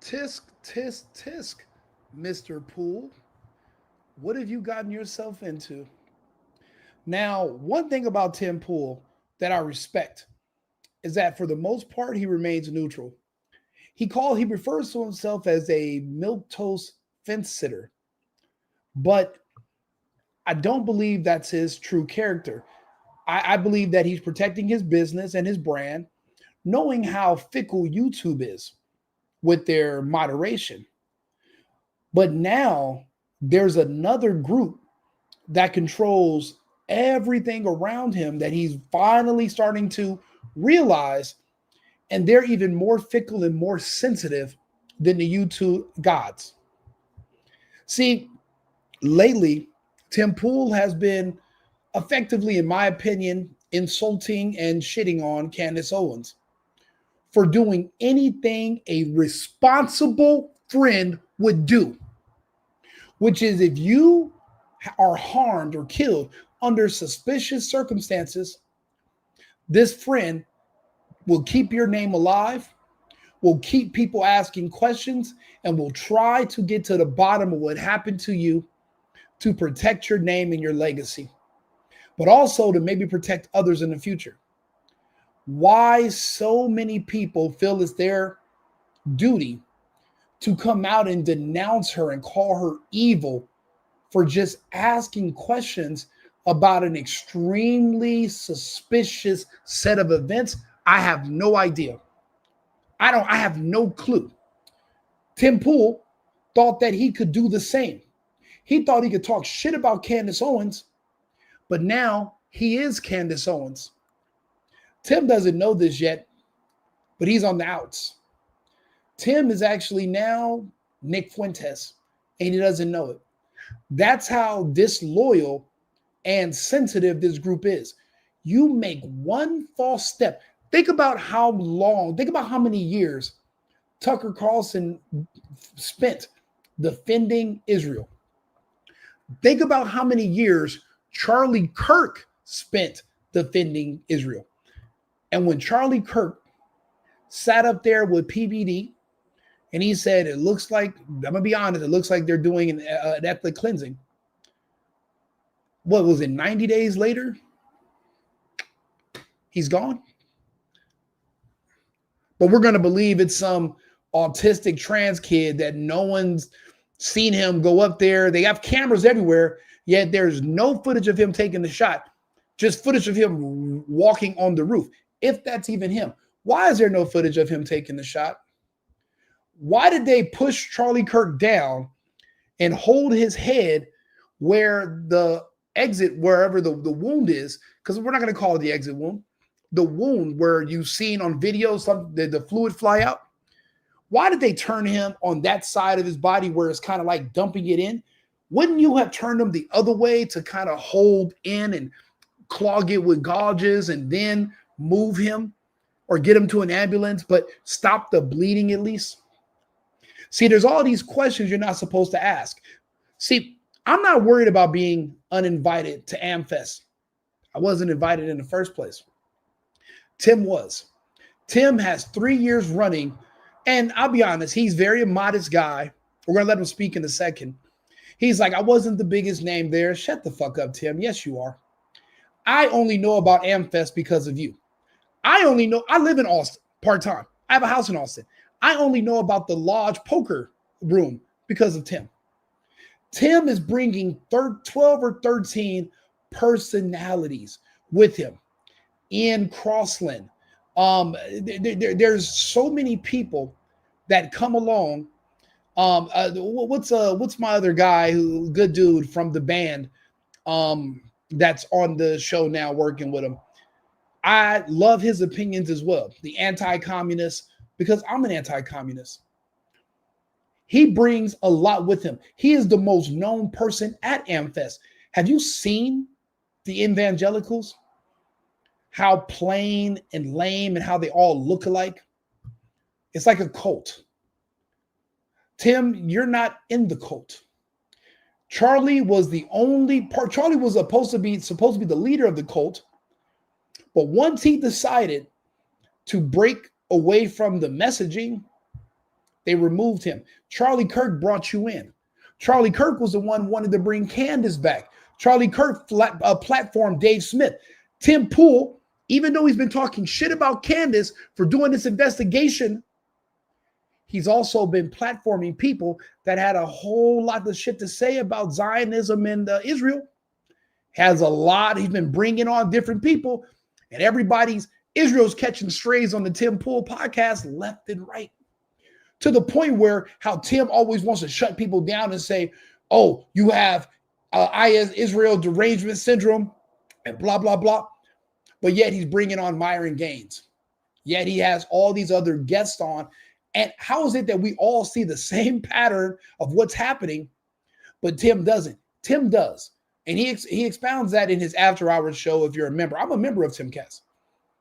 Tisk, tisk, tisk, Mr. Poole. What have you gotten yourself into? Now, one thing about Tim Pool that I respect is that for the most part, he remains neutral. He refers to himself as a milk toast fence sitter, but I don't believe that's his true character. I believe that he's protecting his business and his brand, knowing how fickle YouTube is with their moderation. But now there's another group that controls everything around him that he's finally starting to realize, and they're even more fickle and more sensitive than the YouTube gods. See, lately, Tim Pool has been effectively, in my opinion, insulting and shitting on Candace Owens for doing anything a responsible friend would do, which is if you are harmed or killed under suspicious circumstances, this friend will keep your name alive, will keep people asking questions, and will try to get to the bottom of what happened to you to protect your name and your legacy, but also to maybe protect others in the future. Why so many people feel it's their duty to come out and denounce her and call her evil for just asking questions about an extremely suspicious set of events, I have no idea. I have no clue. Tim Pool thought that he could do the same. He thought he could talk shit about Candace Owens, but now he is Candace Owens. Tim doesn't know this yet, but he's on the outs. Tim is actually now Nick Fuentes, and he doesn't know it. That's how disloyal and sensitive this group is. You make one false step. Think about how many years Tucker Carlson spent defending Israel. Think about how many years Charlie Kirk spent defending Israel. And when Charlie Kirk sat up there with PBD and he said, it looks like, I'm going to be honest, it looks like they're doing an ethnic cleansing. What was it, 90 days later? He's gone. But we're going to believe it's some autistic trans kid that no one's seen him go up there. They have cameras everywhere, yet there's no footage of him taking the shot, just footage of him walking on the roof, if that's even him. Why is there no footage of him taking the shot? Why did they push Charlie Kirk down and hold his head where the exit, wherever the wound is? Because we're not going to call it the exit wound. The wound where you've seen on video the fluid fly out. Why did they turn him on that side of his body where it's kind of like dumping it in? Wouldn't you have turned him the other way to kind of hold in and clog it with gauges and then move him or get him to an ambulance, but stop the bleeding at least? See, there's all these questions you're not supposed to ask. See, I'm not worried about being uninvited to AmFest. I wasn't invited in the first place. Tim was. Tim has 3 years running, and I'll be honest, he's very a modest guy. We're going to let him speak in a second. He's like, I wasn't the biggest name there. Shut the fuck up, Tim. Yes, you are. I only know about AmFest because of you. I live in Austin part-time. I have a house in Austin. I only know about the Lodge poker room because of Tim. Tim is bringing 12 or 13 personalities with him. Ian Crossland. There's so many people that come along. What's my other guy good dude from the band that's on the show now working with him? I love his opinions as well. The anti-communist, because I'm an anti-communist. He brings a lot with him. He is the most known person at AmFest. Have you seen the evangelicals? How plain and lame and how they all look alike? It's like a cult. Tim, you're not in the cult. Charlie was the only part. Charlie was supposed to be the leader of the cult. But once he decided to break away from the messaging, They removed him. Charlie Kirk brought you in. Charlie Kirk was the one who wanted to bring Candace back. Charlie Kirk platformed Dave Smith. Tim Pool, even though he's been talking shit about Candace for doing this investigation, he's also been platforming people that had a whole lot of shit to say about Zionism and Israel. Has a lot. He's been bringing on different people, and Israel's catching strays on the Tim Pool podcast left and right, to the point where how Tim always wants to shut people down and say, oh, you have Israel derangement syndrome and blah, blah, blah. But yet he's bringing on Myron Gaines. Yet he has all these other guests on. And how is it that we all see the same pattern of what's happening, but Tim doesn't? Tim does. And he expounds that in his After Hours show if you're a member. I'm a member of Timcast.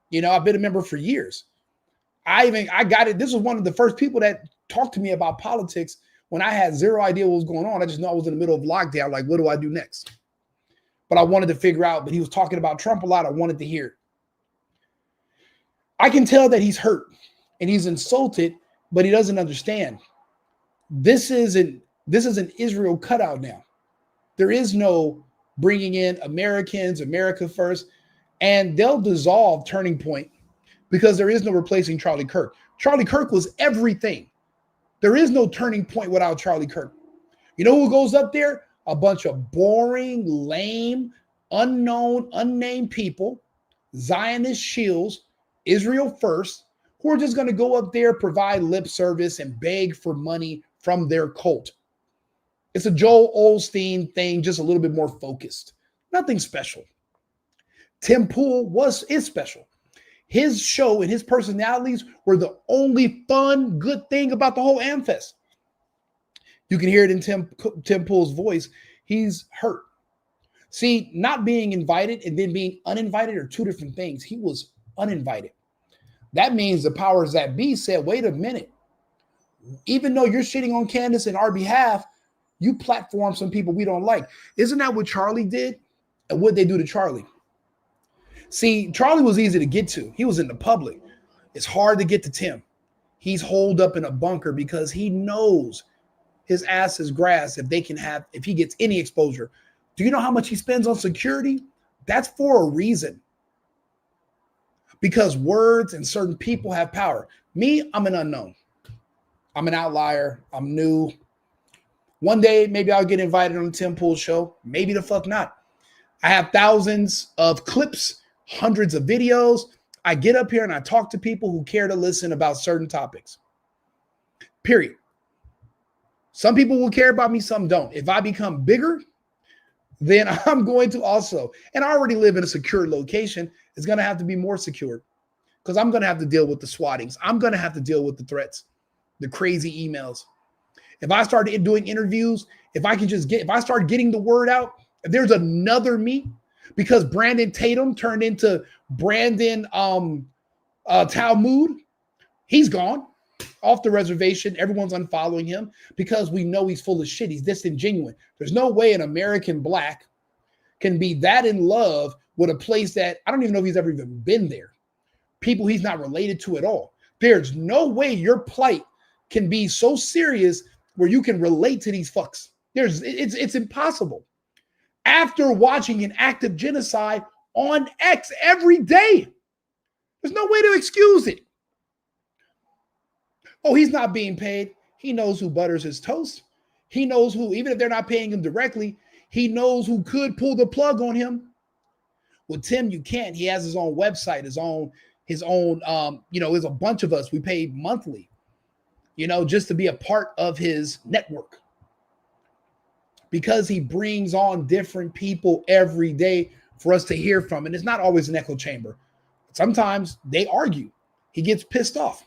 You know, I've been a member for years. I got it. This was one of the first people that talked to me about politics when I had zero idea what was going on. I just know I was in the middle of lockdown. Like, what do I do next? But I wanted to figure out, but he was talking about Trump a lot. I wanted to hear it. I can tell that he's hurt and he's insulted, but he doesn't understand. This is an Israel cutout now. There is no bringing in Americans, America first, and they'll dissolve Turning Point because there is no replacing Charlie Kirk. Charlie Kirk was everything. There is no Turning Point without Charlie Kirk. You know who goes up there? A bunch of boring, lame, unknown, unnamed people, Zionist shills, Israel first, who are just going to go up there, provide lip service, and beg for money from their cult. It's a Joel Osteen thing, just a little bit more focused. Nothing special. Tim Pool is special. His show and his personalities were the only fun, good thing about the whole AmFest. You can hear it in Tim Pool's voice. He's hurt. See, not being invited and then being uninvited are two different things. He was uninvited. That means the powers that be said, wait a minute. Even though you're shitting on Candace in our behalf, you platform some people we don't like. Isn't that what Charlie did? And what they do to Charlie? See, Charlie was easy to get to. He was in the public. It's hard to get to Tim. He's holed up in a bunker because he knows his ass is grass if he gets any exposure. Do you know how much he spends on security? That's for a reason. Because words and certain people have power. Me, I'm an unknown. I'm an outlier. I'm new. One day, maybe I'll get invited on the Tim Pool show. Maybe the fuck not. I have thousands of clips, hundreds of videos. I get up here and I talk to people who care to listen about certain topics. Period. Some people will care about me, some don't. If I become bigger, then I'm going to also, and I already live in a secure location, it's going to have to be more secure because I'm going to have to deal with the swattings. I'm going to have to deal with the threats, the crazy emails. If I start doing interviews, if I start getting the word out, if there's another me, because Brandon Tatum turned into Brandon Talmud, he's gone off the reservation. Everyone's unfollowing him because we know he's full of shit. He's disingenuous. There's no way an American black can be that in love with a place that I don't even know if he's ever even been there. People he's not related to at all. There's no way your plight can be so serious where you can relate to these fucks. It's impossible. After watching an active genocide on X every day, there's no way to excuse it. Oh, he's not being paid. He knows who butters his toast. He knows who, even if they're not paying him directly, he knows who could pull the plug on him. With Tim, you can't. He has his own website, his own, there's a bunch of us. We pay monthly, just to be a part of his network. Because he brings on different people every day for us to hear from. And it's not always an echo chamber. Sometimes they argue. He gets pissed off.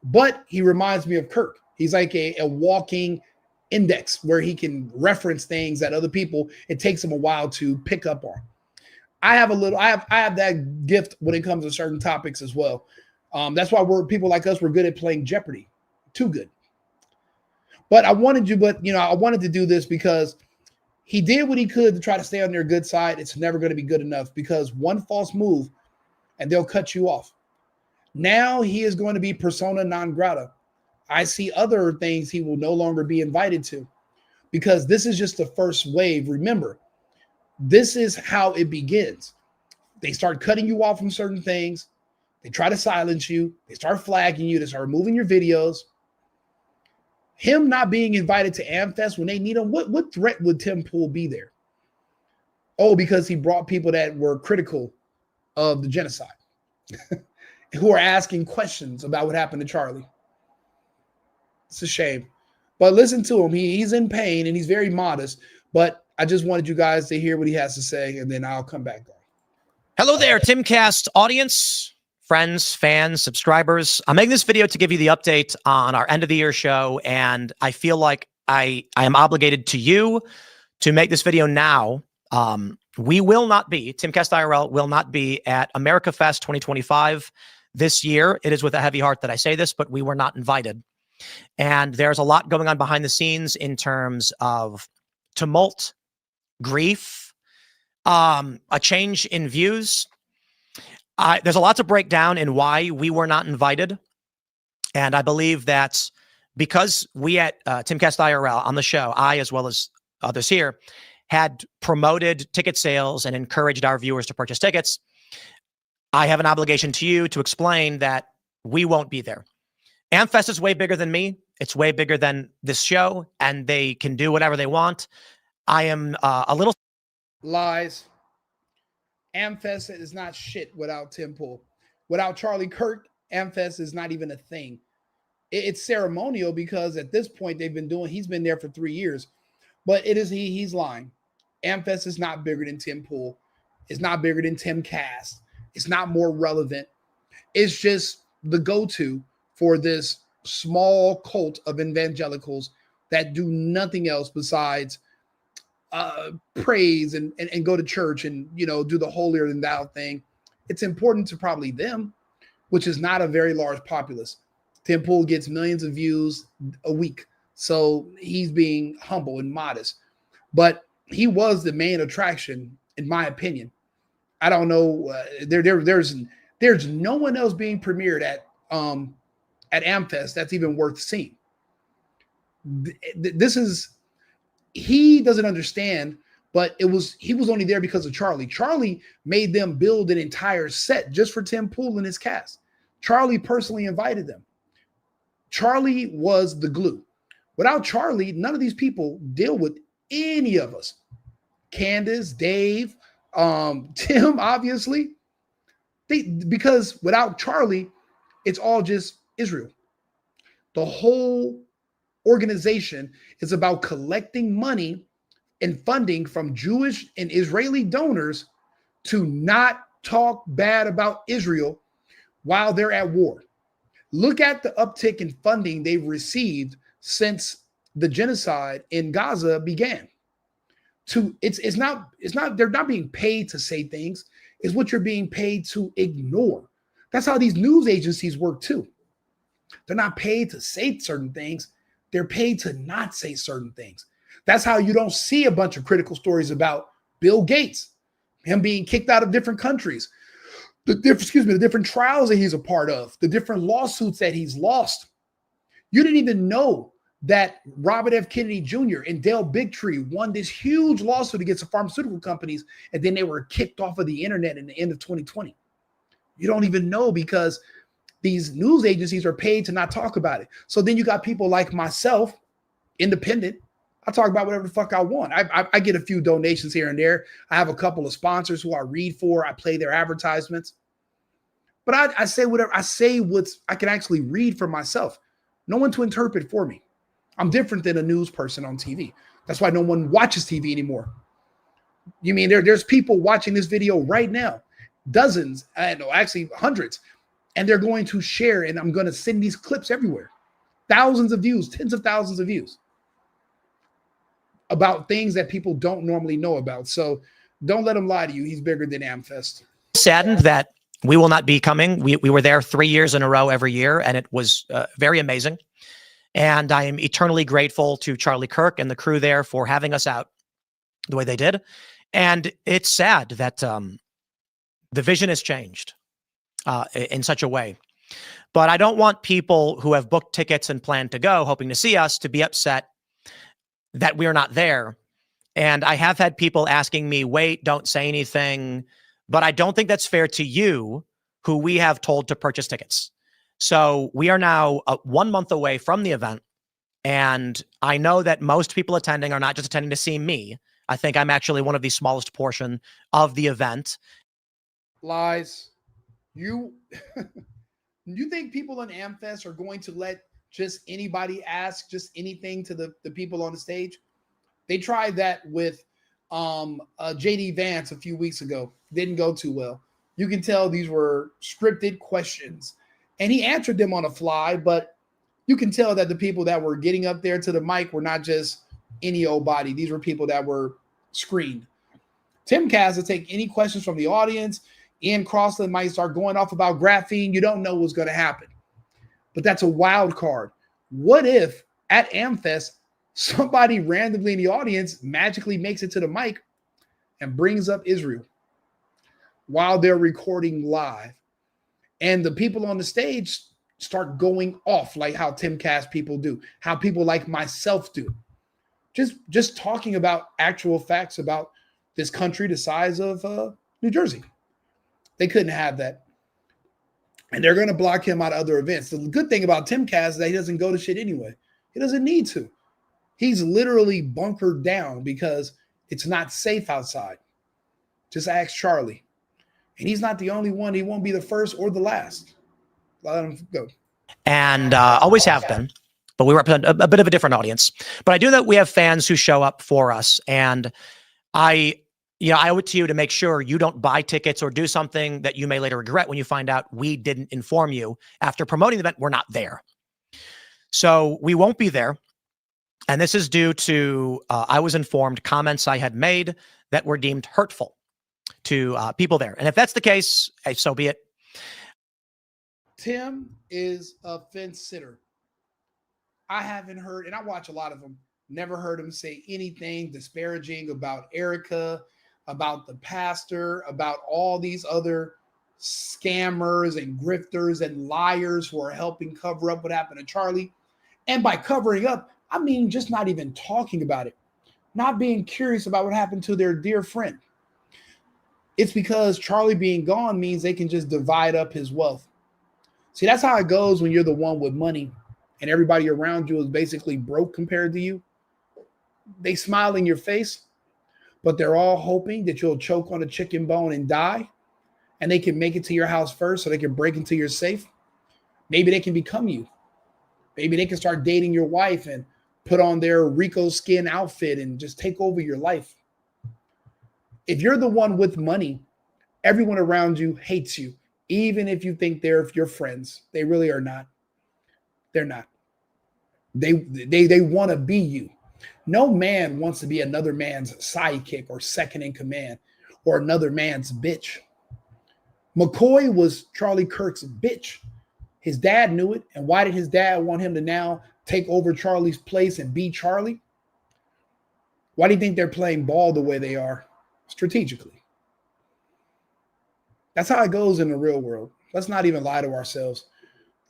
But he reminds me of Kirk. He's like a walking index where he can reference things that other people, it takes him a while to pick up on. I have that gift when it comes to certain topics as well. That's why people like us, we're good at playing Jeopardy. Too good. But I wanted to do this because he did what he could to try to stay on their good side. It's never going to be good enough because one false move and they'll cut you off. Now he is going to be persona non grata. I see other things he will no longer be invited to, because this is just the first wave. Remember, this is how it begins. They start cutting you off from certain things. They try to silence you. They start flagging you. They start removing your videos. Him not being invited to AmFest when they need him, what threat would Tim Pool be there? Oh, because he brought people that were critical of the genocide, who are asking questions about what happened to Charlie. It's a shame. But listen to him. He's in pain and he's very modest. But I just wanted you guys to hear what he has to say, and then I'll come back on. Hello there, Timcast audience, friends, fans, subscribers. I'm making this video to give you the update on our end of the year show, and I feel like I am obligated to you to make this video now. We will not be, Timcast IRL will not be at America Fest 2025 this year. It is with a heavy heart that I say this, but we were not invited. And there's a lot going on behind the scenes in terms of tumult, grief, a change in views. There's a lot to break down in why we were not invited. And I believe that because we at Timcast IRL on the show, I, as well as others here, had promoted ticket sales and encouraged our viewers to purchase tickets, I have an obligation to you to explain that we won't be there. AmFest is way bigger than me. It's way bigger than this show, and they can do whatever they want. I am a little... Lies. AmFest is not shit without Tim Pool. Without Charlie Kirk, AmFest is not even a thing. It's ceremonial because at this point he's been there for 3 years, but he's lying. AmFest is not bigger than Tim Pool. It's not bigger than Timcast. It's not more relevant. It's just the go-to for this small cult of evangelicals that do nothing else besides praise and go to church and, do the holier than thou thing. It's important to probably them, which is not a very large populace. Tim Pool gets millions of views a week, so he's being humble and modest. But he was the main attraction, in my opinion. I don't know. There's no one else being premiered at AmFest that's even worth seeing. He doesn't understand, but he was only there because of Charlie. Charlie made them build an entire set just for Tim Pool and his cast. Charlie personally invited them. Charlie was the glue. Without Charlie, none of these people deal with any of us. Candace, Dave, Tim, obviously. Because without Charlie, it's all just Israel. The whole organization is about collecting money and funding from Jewish and Israeli donors to not talk bad about Israel while they're at war. Look at the uptick in funding they've received since the genocide in Gaza began. It's not they're not being paid to say things. It's what you're being paid to ignore. That's how these news agencies work too. They're not paid to say certain things. They're paid to not say certain things. That's how you don't see a bunch of critical stories about Bill Gates, him being kicked out of different countries, the different trials that he's a part of, the different lawsuits that he's lost. You didn't even know that Robert F. Kennedy Jr. and Dale Bigtree won this huge lawsuit against the pharmaceutical companies, and then they were kicked off of the internet in the end of 2020. You don't even know because these news agencies are paid to not talk about it. So then you got people like myself, independent. I talk about whatever the fuck I want. I get a few donations here and there. I have a couple of sponsors who I read for. I play their advertisements. But I say whatever. I say what I can actually read for myself. No one to interpret for me. I'm different than a news person on TV. That's why no one watches TV anymore. You mean there's people watching this video right now, dozens, actually hundreds, and they're going to share, and I'm going to send these clips everywhere. Thousands of views, tens of thousands of views about things that people don't normally know about. So don't let him lie to you. He's bigger than AmFest. Saddened that we will not be coming. We were there 3 years in a row every year, and it was very amazing. And I am eternally grateful to Charlie Kirk and the crew there for having us out the way they did. And it's sad that the vision has changed in such a way. But I don't want people who have booked tickets and plan to go, hoping to see us, to be upset that we're not there. And I have had people asking me, wait, don't say anything. But I don't think that's fair to you, who we have told to purchase tickets. So we are now 1 month away from the event. And I know that most people attending are not just attending to see me. I think I'm actually one of the smallest portion of the event. Lies. You you think people in AmFest are going to let just anybody ask just anything to the people on the stage? They tried that with JD Vance a few weeks ago. Didn't go too well. You can tell these were scripted questions. And he answered them on the fly, but you can tell that the people that were getting up there to the mic were not just any old body. These were people that were screened. Timcast will take any questions from the audience. Ian Crossland might start going off about graphene. You don't know what's going to happen. But that's a wild card. What if at AmFest, somebody randomly in the audience magically makes it to the mic and brings up Israel while they're recording live? And the people on the stage start going off like how Timcast people do, how people like myself do. Just talking about actual facts about this country the size of New Jersey. They couldn't have that. And they're going to block him out of other events. The good thing about Timcast is that he doesn't go to shit anyway. He doesn't need to. He's literally bunkered down because it's not safe outside. Just ask Charlie. And he's not the only one. He won't be the first or the last. Let him go. And always have been. But we represent a bit of a different audience. But I do that we have fans who show up for us. And I owe it to you to make sure you don't buy tickets or do something that you may later regret when you find out we didn't inform you after promoting the event. We're not there. So we won't be there. And this is due to, I was informed, comments I had made that were deemed hurtful to people there. And if that's the case, so be it. Tim is a fence sitter. I haven't heard, and I watch a lot of them, never heard him say anything disparaging about Erica, about the pastor, about all these other scammers and grifters and liars who are helping cover up what happened to Charlie. And by covering up, I mean just not even talking about it, not being curious about what happened to their dear friend. It's because Charlie being gone means they can just divide up his wealth. See, that's how it goes when you're the one with money and everybody around you is basically broke compared to you. They smile in your face, but they're all hoping that you'll choke on a chicken bone and die, and they can make it to your house first so they can break into your safe. Maybe they can become you. Maybe they can start dating your wife and put on their Rico skin outfit and just take over your life. If you're the one with money, everyone around you hates you, even if you think they're your friends. They really are not. They're not. They want to be you. No man wants to be another man's sidekick or second in command or another man's bitch. McCoy was Charlie Kirk's bitch. His dad knew it. And why did his dad want him to now take over Charlie's place and be Charlie? Why do you think they're playing ball the way they are? Strategically. That's how it goes in the real world. Let's not even lie to ourselves.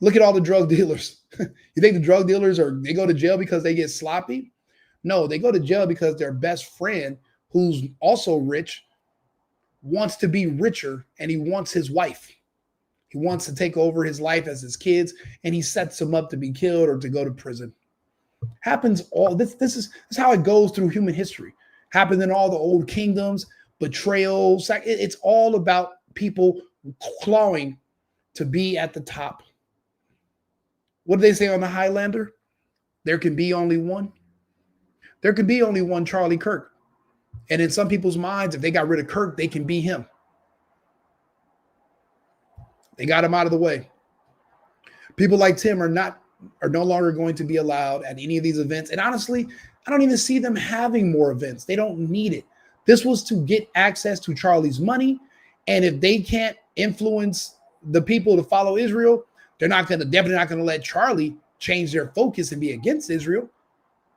Look at all the drug dealers. You think the drug dealers they go to jail because they get sloppy? No, they go to jail because their best friend, who's also rich, wants to be richer, and he wants his wife. He wants to take over his life as his kids, and he sets them up to be killed or to go to prison. Happens all this is how it goes through human history. Happens in all the old kingdoms, betrayals. It's all about people clawing to be at the top. What do they say on the Highlander? There can be only one. There can be only one Charlie Kirk. And in some people's minds, if they got rid of Kirk, they can be him. They got him out of the way. People like Tim are no longer going to be allowed at any of these events. And honestly, I don't even see them having more events. They don't need it. This was to get access to Charlie's money. And if they can't influence the people to follow Israel, they're definitely not going to let Charlie change their focus and be against Israel.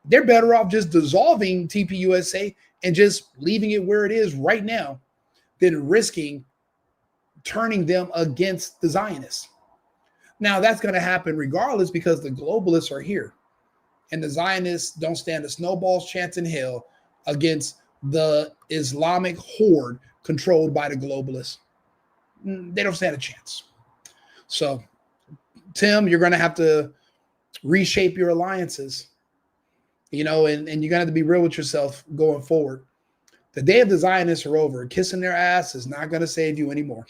They're better off just dissolving TPUSA and just leaving it where it is right now than risking turning them against the Zionists. Now, that's going to happen regardless because the globalists are here. And the Zionists don't stand a snowball's chance in hell against the Islamic horde controlled by the globalists. They don't stand a chance. So, Tim, you're going to have to reshape your alliances, and you're going to have to be real with yourself going forward. The day of the Zionists are over. Kissing their ass is not going to save you anymore.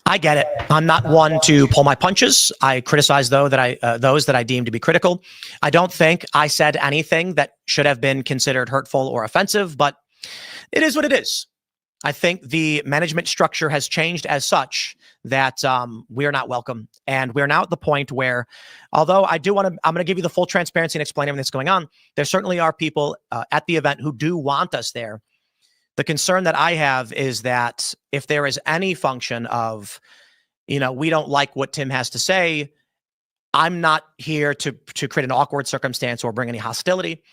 I get it. I'm not one to pull my punches. I criticize those that I deem to be critical. I don't think I said anything that should have been considered hurtful or offensive, but it is what it is. I think the management structure has changed as such that we are not welcome. And we're now at the point where, although I'm going to give you the full transparency and explain everything that's going on, there certainly are people at the event who do want us there. The concern that I have is that if there is any function of, we don't like what Tim has to say, I'm not here to create an awkward circumstance or bring any hostility.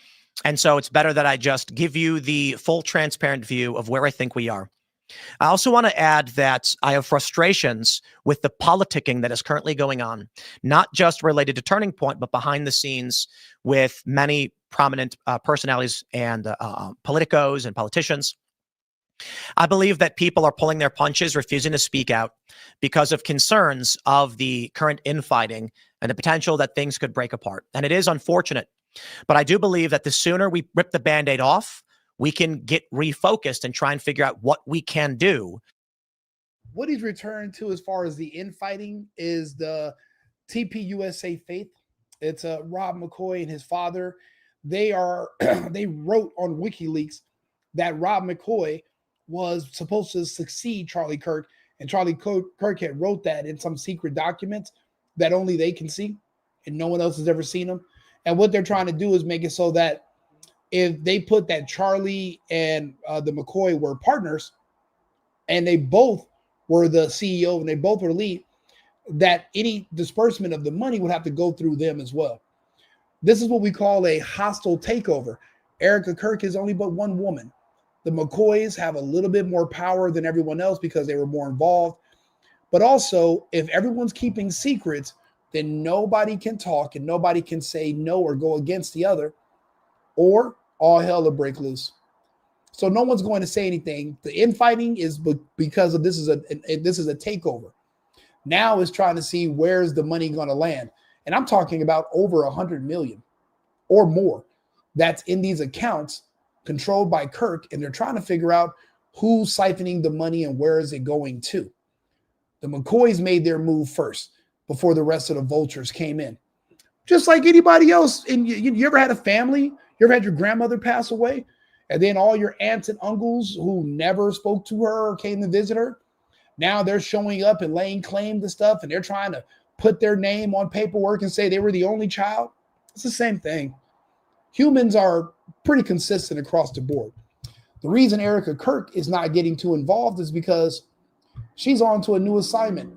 And so it's better that I just give you the full transparent view of where I think we are. I also want to add that I have frustrations with the politicking that is currently going on, not just related to Turning Point, but behind the scenes with many prominent personalities and politicos and politicians. I believe that people are pulling their punches, refusing to speak out because of concerns of the current infighting and the potential that things could break apart. And it is unfortunate. But I do believe that the sooner we rip the Band-Aid off, we can get refocused and try and figure out what we can do. What he's returned to as far as the infighting is the TPUSA faith. It's Rob McCoy and his father. They wrote on WikiLeaks that Rob McCoy was supposed to succeed Charlie Kirk, and Charlie Kirk had wrote that in some secret documents that only they can see, and no one else has ever seen them. And what they're trying to do is make it so that if they put that Charlie and the McCoy were partners, and they both were the CEO and they both were lead, that any disbursement of the money would have to go through them as well. This is what we call a hostile takeover. Erica Kirk is only but one woman. The McCoys have a little bit more power than everyone else because they were more involved. But also, if everyone's keeping secrets, then nobody can talk and nobody can say no or go against the other, or all hell will break loose. So no one's going to say anything. The infighting is because of this is a takeover. Now it's trying to see where's the money going to land. And I'm talking about over 100 million or more that's in these accounts controlled by Kirk, and they're trying to figure out who's siphoning the money and where is it going to. The McCoys made their move first before the rest of the vultures came in. Just like anybody else. And you ever had a family? You ever had your grandmother pass away? And then all your aunts and uncles who never spoke to her or came to visit her, now they're showing up and laying claim to stuff, and they're trying to put their name on paperwork and say they were the only child. It's the same thing. Humans are pretty consistent across the board. The reason Erica Kirk is not getting too involved is because she's on to a new assignment.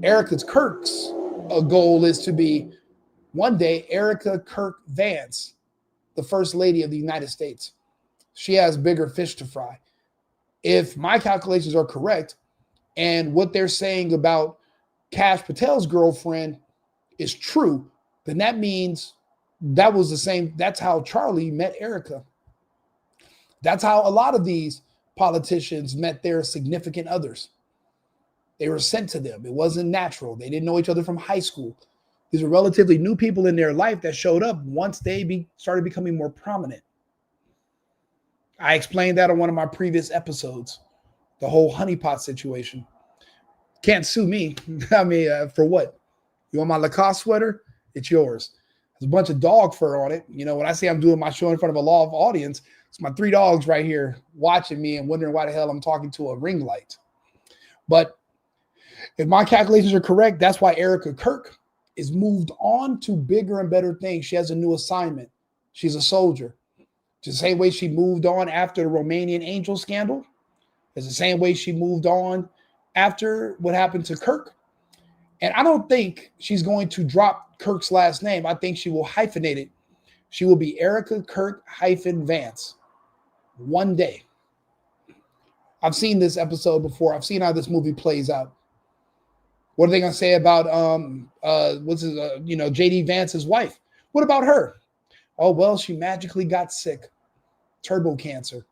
Erica Kirk's goal is to be one day Erica Kirk Vance, the First Lady of the United States. She has bigger fish to fry. If my calculations are correct, and what they're saying about Kash Patel's girlfriend is true, then that means that was the same. That's how Charlie met Erica. That's how a lot of these politicians met their significant others. They were sent to them. It wasn't natural. They didn't know each other from high school. These were relatively new people in their life that showed up once they started becoming more prominent. I explained that on one of my previous episodes, the whole honeypot situation. Can't sue me. I mean, for what? You want my Lacoste sweater? It's yours. There's a bunch of dog fur on it. When I say I'm doing my show in front of a live audience, it's my 3 dogs right here watching me and wondering why the hell I'm talking to a ring light. But if my calculations are correct, that's why Erica Kirk is moved on to bigger and better things. She has a new assignment. She's a soldier. Just the same way she moved on after the Romanian Angel scandal. It's the same way she moved on after what happened to Kirk. And I don't think she's going to drop Kirk's last name. I think she will hyphenate it. She will be Erica Kirk -Vance. One day. I've seen this episode before. I've seen how this movie plays out. What are they going to say about JD Vance's wife? What about her? Oh, well, she magically got sick. Turbo cancer.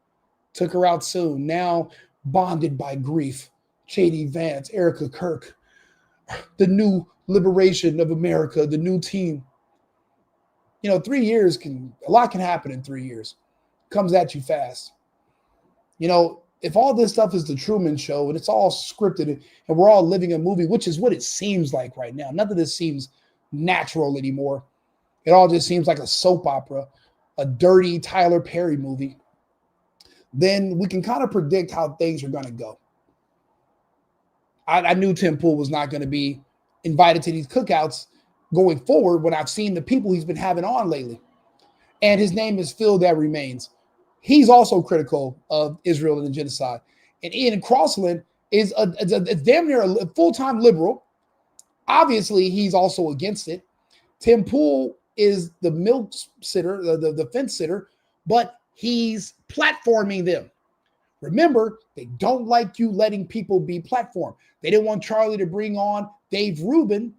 Took her out soon. Now bonded by grief. JD Vance, Erica Kirk, the new liberation of America, the new team. 3 years a lot can happen in 3 years. Comes at you fast. If all this stuff is the Truman Show and it's all scripted and we're all living a movie, which is what it seems like right now. None of this seems natural anymore. It all just seems like a soap opera, a dirty Tyler Perry movie. Then we can kind of predict how things are going to go. I knew Tim Pool was not going to be invited to these cookouts going forward when I've seen the people he's been having on lately. And his name is Phil That Remains. He's also critical of Israel and the genocide. And Ian Crossland is a damn near a full-time liberal. Obviously, he's also against it. Tim Pool is the milk sitter, the fence sitter, but he's platforming them. Remember, they don't like you letting people be platformed. They didn't want Charlie to bring on Dave Smith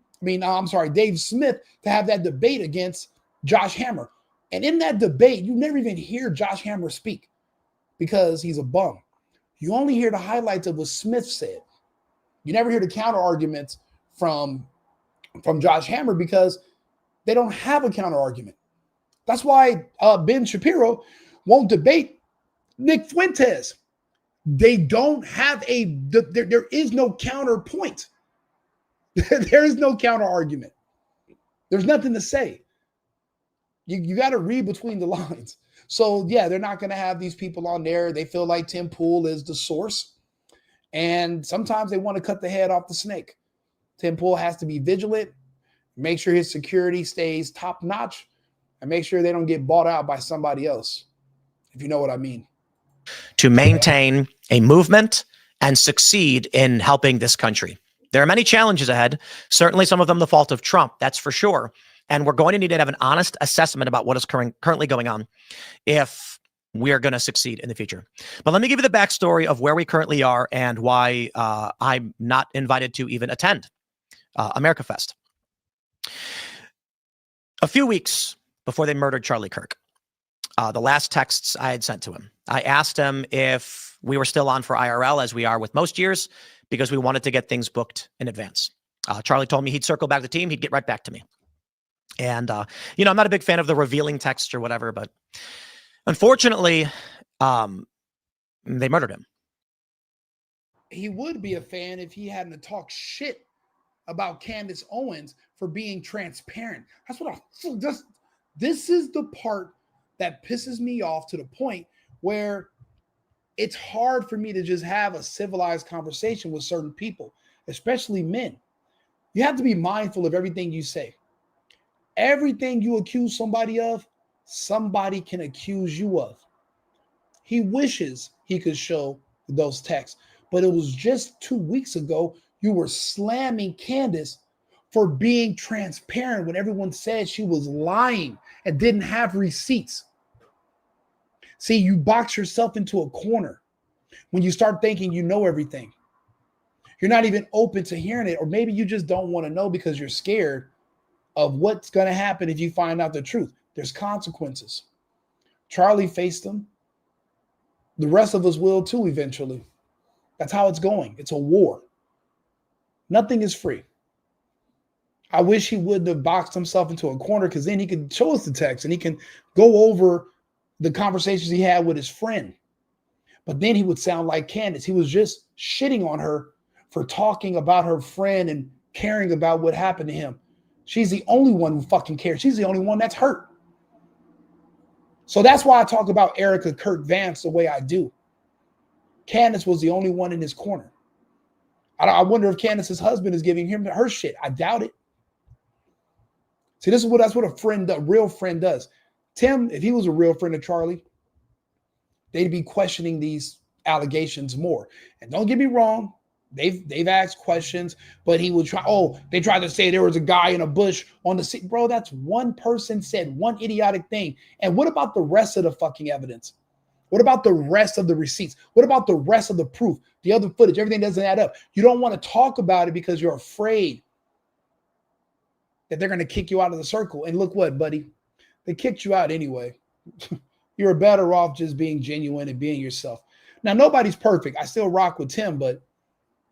to have that debate against Josh Hammer. And in that debate, you never even hear Josh Hammer speak because he's a bum. You only hear the highlights of what Smith said. You never hear the counter arguments from Josh Hammer because they don't have a counter argument. That's why Ben Shapiro won't debate Nick Fuentes. They don't have there is no counterpoint. There is no counter argument. There's nothing to say. You got to read between the lines. So, yeah, they're not going to have these people on there. They feel like Tim Pool is the source. And sometimes they want to cut the head off the snake. Tim Pool has to be vigilant, make sure his security stays top notch, and make sure they don't get bought out by somebody else, if you know what I mean. To maintain a movement and succeed in helping this country. There are many challenges ahead, certainly some of them the fault of Trump, that's for sure. And we're going to need to have an honest assessment about what is currently going on if we are going to succeed in the future. But let me give you the backstory of where we currently are and why I'm not invited to even attend America Fest. A few weeks before they murdered Charlie Kirk, the last texts I had sent to him, I asked him if we were still on for IRL as we are with most years because we wanted to get things booked in advance. Charlie told me he'd circle back the team. He'd get right back to me. And, I'm not a big fan of the revealing text or whatever, but unfortunately, they murdered him. He would be a fan if he hadn't talked shit about Candace Owens for being transparent. That's what this is the part that pisses me off to the point where it's hard for me to just have a civilized conversation with certain people, especially men. You have to be mindful of everything you say. Everything you accuse somebody of, somebody can accuse you of. He wishes he could show those texts, but it was just 2 weeks ago you were slamming Candace for being transparent when everyone said she was lying and didn't have receipts. See, you box yourself into a corner when you start thinking you know everything. You're not even open to hearing it, or maybe you just don't want to know because you're scared of what's going to happen if you find out the truth. There's consequences. Charlie faced them. The rest of us will too eventually. That's how it's going. It's a war. Nothing is free. I wish he wouldn't have boxed himself into a corner because then he could show us the text and he can go over the conversations he had with his friend. But then he would sound like Candace. He was just shitting on her for talking about her friend and caring about what happened to him. She's the only one who fucking cares. She's the only one that's hurt. So that's why I talk about Erica Kirk Vance the way I do. Candace was the only one in his corner. I wonder if Candace's husband is giving him her shit. I doubt it. See, that's what a real friend does. Tim, if he was a real friend of Charlie, they'd be questioning these allegations more. And don't get me wrong, they've asked questions, but he would try. Oh, they tried to say there was a guy in a bush on the scene. Bro, that's one person said one idiotic thing. And what about the rest of the fucking evidence? What about the rest of the receipts? What about the rest of the proof, the other footage? Everything doesn't add up. You don't want to talk about it because you're afraid that they're going to kick you out of the circle. And look what, buddy? They kicked you out anyway. You're better off just being genuine and being yourself. Now, nobody's perfect. I still rock with Tim, but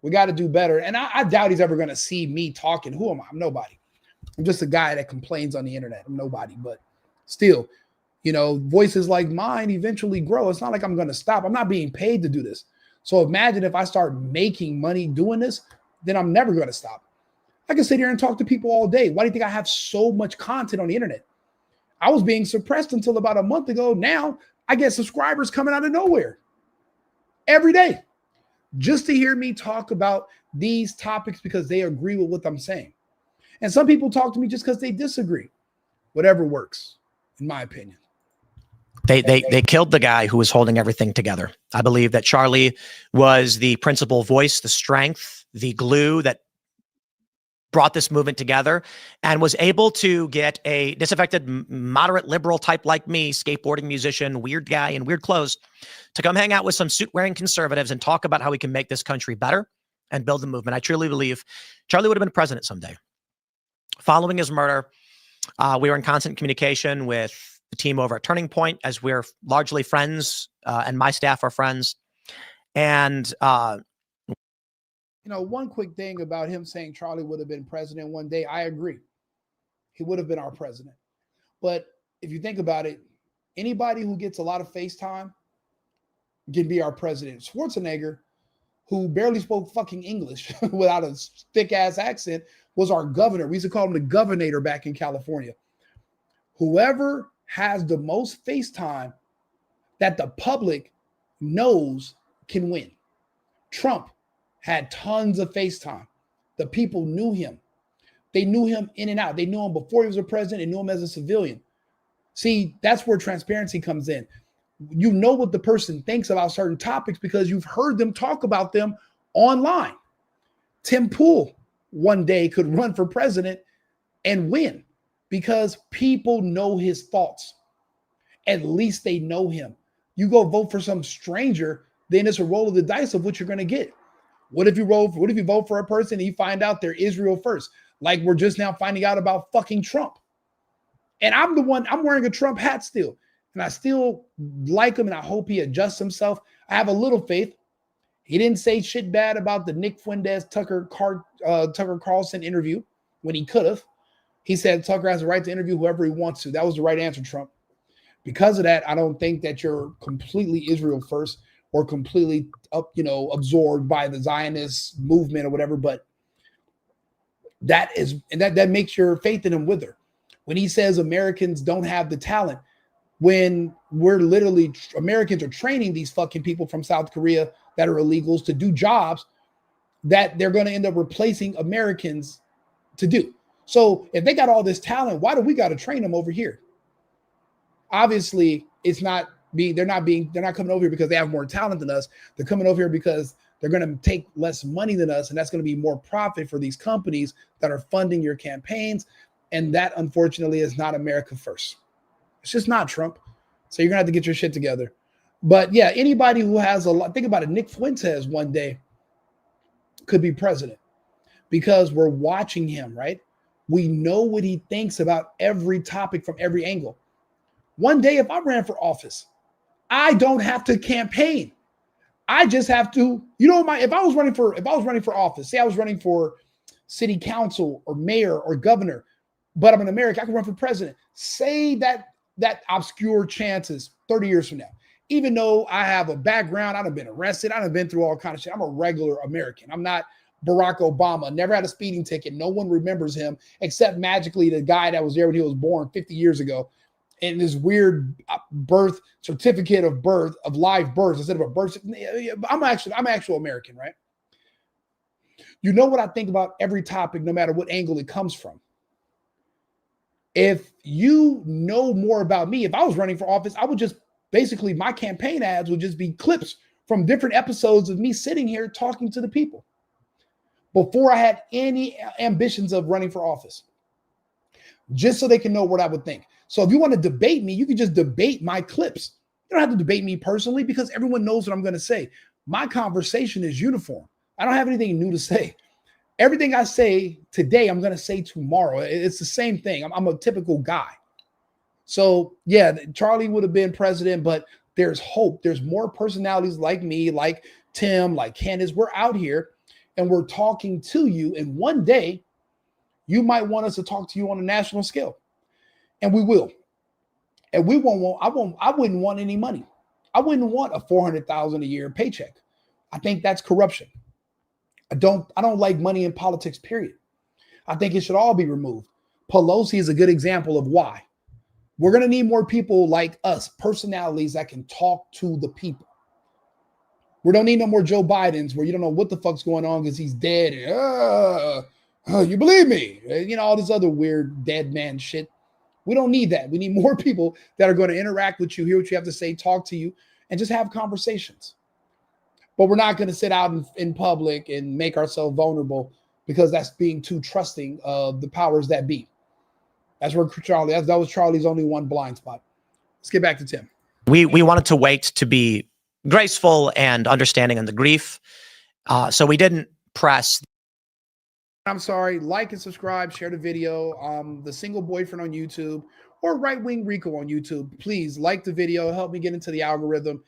we got to do better. And I doubt he's ever going to see me talking. Who am I? I'm nobody. I'm just a guy that complains on the internet. I'm nobody. But still, you know, voices like mine eventually grow. It's not like I'm going to stop. I'm not being paid to do this. So imagine if I start making money doing this, then I'm never going to stop. I can sit here and talk to people all day. Why do you think I have so much content on the internet? I was being suppressed until about a month ago. Now I get subscribers coming out of nowhere every day just to hear me talk about these topics because they agree with what I'm saying. And some people talk to me just because they disagree. Whatever works, in my opinion. They killed the guy who was holding everything together. I believe that Charlie was the principal voice, the strength, the glue that brought this movement together and was able to get a disaffected, moderate liberal type like me, skateboarding musician, weird guy in weird clothes, to come hang out with some suit-wearing conservatives and talk about how we can make this country better and build the movement. I truly believe Charlie would have been president someday. Following his murder, we were in constant communication with the team over at Turning Point, as we're largely friends, and my staff are friends. And you know, one quick thing about him saying Charlie would have been president one day, I agree. He would have been our president. But if you think about it, anybody who gets a lot of FaceTime can be our president. Schwarzenegger, who barely spoke fucking English without a thick-ass accent, was our governor. We used to call him the governor back in California. Whoever has the most FaceTime that the public knows can win. Trump had tons of FaceTime. The people knew him. They knew him in and out. They knew him before he was a president. They knew him as a civilian. See, that's where transparency comes in. You know what the person thinks about certain topics because you've heard them talk about them online. Tim Pool one day could run for president and win because people know his thoughts. At least they know him. You go vote for some stranger, then it's a roll of the dice of what you're going to get. What if you vote for a person and you find out they're Israel first? Like we're just now finding out about fucking Trump. And I'm wearing a Trump hat still. And I still like him and I hope he adjusts himself. I have a little faith. He didn't say shit bad about the Nick Fuentes Tucker Carlson interview when he could have. He said Tucker has the right to interview whoever he wants to. That was the right answer, Trump. Because of that, I don't think that you're completely Israel first or completely absorbed by the Zionist movement or whatever, but that makes your faith in him wither. When he says Americans don't have the talent, when we're literally Americans are training these fucking people from South Korea that are illegals to do jobs that they're going to end up replacing Americans to do. So if they got all this talent, why do we got to train them over here? Obviously, they're not coming over here because they have more talent than us. They're coming over here because they're going to take less money than us, and that's going to be more profit for these companies that are funding your campaigns. And that, unfortunately, is not America first. It's just not, Trump. So you're going to have to get your shit together. But yeah, anybody who has a lot, think about it. Nick Fuentes one day could be president because we're watching him, right? We know what he thinks about every topic from every angle. One day, if I ran for office, I don't have to campaign. I just have to, if I was running for office, say I was running for city council or mayor or governor, but I'm an American, I can run for president. Say that obscure chances 30 years from now. Even though I have a background, I've been arrested, I've been through all kinds of shit. I'm a regular American. I'm not Barack Obama, never had a speeding ticket. No one remembers him except magically the guy that was there when he was born 50 years ago. And this weird birth certificate of live birth instead of a birth. I'm actual American, right? You know what I think about every topic, no matter what angle it comes from. If you know more about me, if I was running for office, I would just basically my campaign ads would just be clips from different episodes of me sitting here talking to the people before I had any ambitions of running for office, just so they can know what I would think. So if you want to debate me, you can just debate my clips. You don't have to debate me personally because everyone knows what I'm going to say. My conversation is uniform. I don't have anything new to say. Everything I say today, I'm going to say tomorrow. It's the same thing. I'm a typical guy. So yeah, Charlie would have been president, but there's hope. There's more personalities like me, like Tim, like Candace. We're out here and we're talking to you. And one day you might want us to talk to you on a national scale. And we will. And we I wouldn't want any money. I wouldn't want a $400,000 a year paycheck. I think that's corruption. I don't like money in politics, period. I think it should all be removed. Pelosi is a good example of why. We're going to need more people like us, personalities that can talk to the people. We don't need no more Joe Bidens where you don't know what the fuck's going on because he's dead. You believe me? All this other weird dead man shit. We don't need that. We need more people that are going to interact with you, hear what you have to say, talk to you, and just have conversations. But we're not going to sit out in public and make ourselves vulnerable because that's being too trusting of the powers that be. That's where that was Charlie's only one blind spot. Let's get back to Tim. We wanted to wait to be graceful and understanding in the grief. So we didn't press. I'm sorry. Like and subscribe. Share the video. The Single Boyfriend on YouTube or Right Wing Rico on YouTube. Please like the video. Help me get into the algorithm.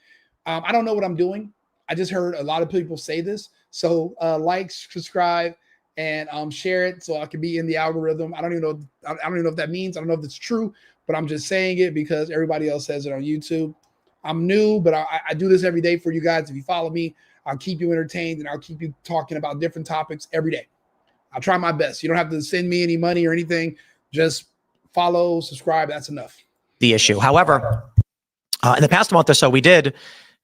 I don't know what I'm doing. I just heard a lot of people say this. So like, subscribe, and share it so I can be in the algorithm. I don't even know if that means. I don't know if it's true, but I'm just saying it because everybody else says it on YouTube. I'm new, but I do this every day for you guys. If you follow me, I'll keep you entertained and I'll keep you talking about different topics every day. I'll try my best. You don't have to send me any money or anything. Just follow, subscribe. That's enough. The issue. However, in the past month or so, we did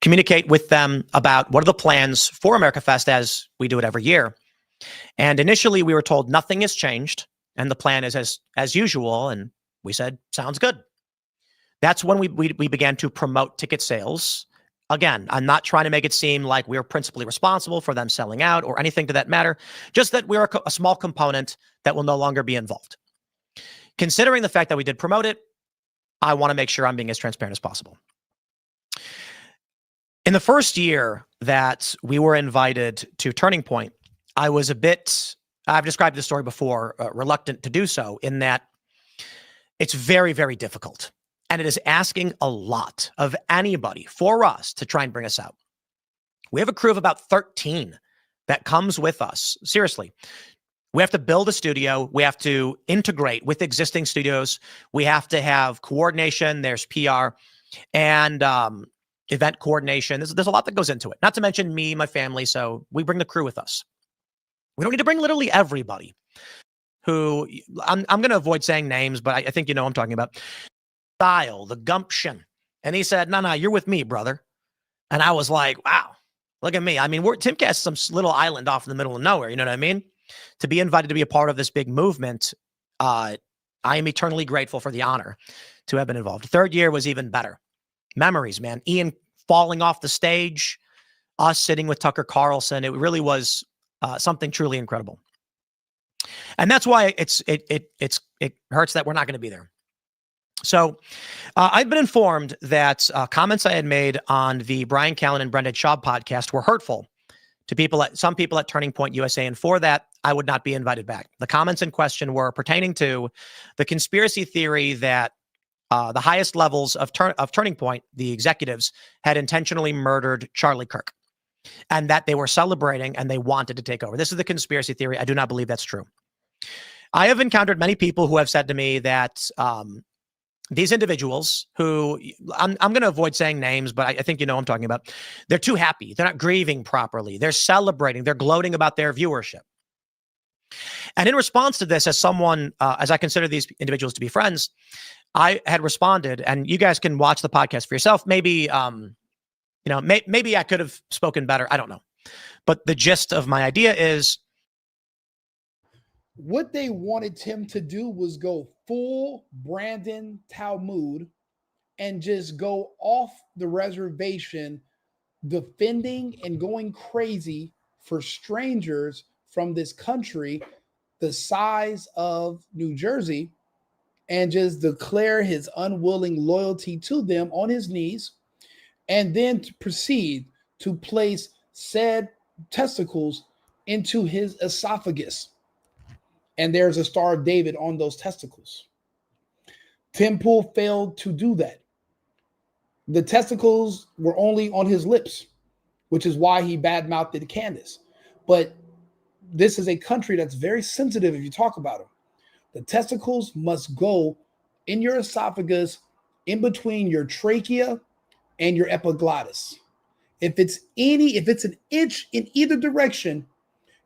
communicate with them about what are the plans for AmericaFest as we do it every year. And initially we were told nothing has changed and the plan is as usual. And we said, sounds good. That's when we began to promote ticket sales. Again, I'm not trying to make it seem like we're principally responsible for them selling out or anything to that matter, just that we're a small component that will no longer be involved. Considering the fact that we did promote it, I want to make sure I'm being as transparent as possible. In the first year that we were invited to Turning Point, I was a bit, I've described this story before, reluctant to do so in that it's very, very difficult. And it is asking a lot of anybody for us to try and bring us out. We have a crew of about 13 that comes with us. Seriously, we have to build a studio. We have to integrate with existing studios. We have to have coordination. There's PR and event coordination. There's a lot that goes into it. Not to mention me, my family. So we bring the crew with us. We don't need to bring literally everybody who I'm going to avoid saying names, but I think you know what I'm talking about. Style, the gumption. And he said, no, you're with me, brother. And I was like, wow, look at me. I mean, Timcast is some little island off in the middle of nowhere. You know what I mean? To be invited to be a part of this big movement, I am eternally grateful for the honor to have been involved. Third year was even better. Memories, man. Ian falling off the stage, us sitting with Tucker Carlson. It really was something truly incredible. And that's why it hurts that we're not going to be there. So I've been informed that comments I had made on the Brian Callen and Brendan Schaub podcast were hurtful to some people at Turning Point USA. And for that, I would not be invited back. The comments in question were pertaining to the conspiracy theory that the highest levels of Turning Point, the executives, had intentionally murdered Charlie Kirk and that they were celebrating and they wanted to take over. This is the conspiracy theory. I do not believe that's true. I have encountered many people who have said to me that these individuals who I'm going to avoid saying names, but I think you know what I'm talking about. They're too happy. They're not grieving properly. They're celebrating. They're gloating about their viewership. And in response to this, as someone, as I consider these individuals to be friends, I had responded, and you guys can watch the podcast for yourself. Maybe, maybe I could have spoken better. I don't know. But the gist of my idea is, what they wanted him to do was go full Brandon Talmud and just go off the reservation, defending and going crazy for strangers from this country the size of New Jersey and just declare his unwilling loyalty to them on his knees and then to proceed to place said testicles into his esophagus. And there's a Star of David on those testicles. Tim Pool failed to do that. The testicles were only on his lips, which is why he badmouthed Candace. But this is a country that's very sensitive if you talk about them. The testicles must go in your esophagus, in between your trachea and your epiglottis. If it's an inch in either direction,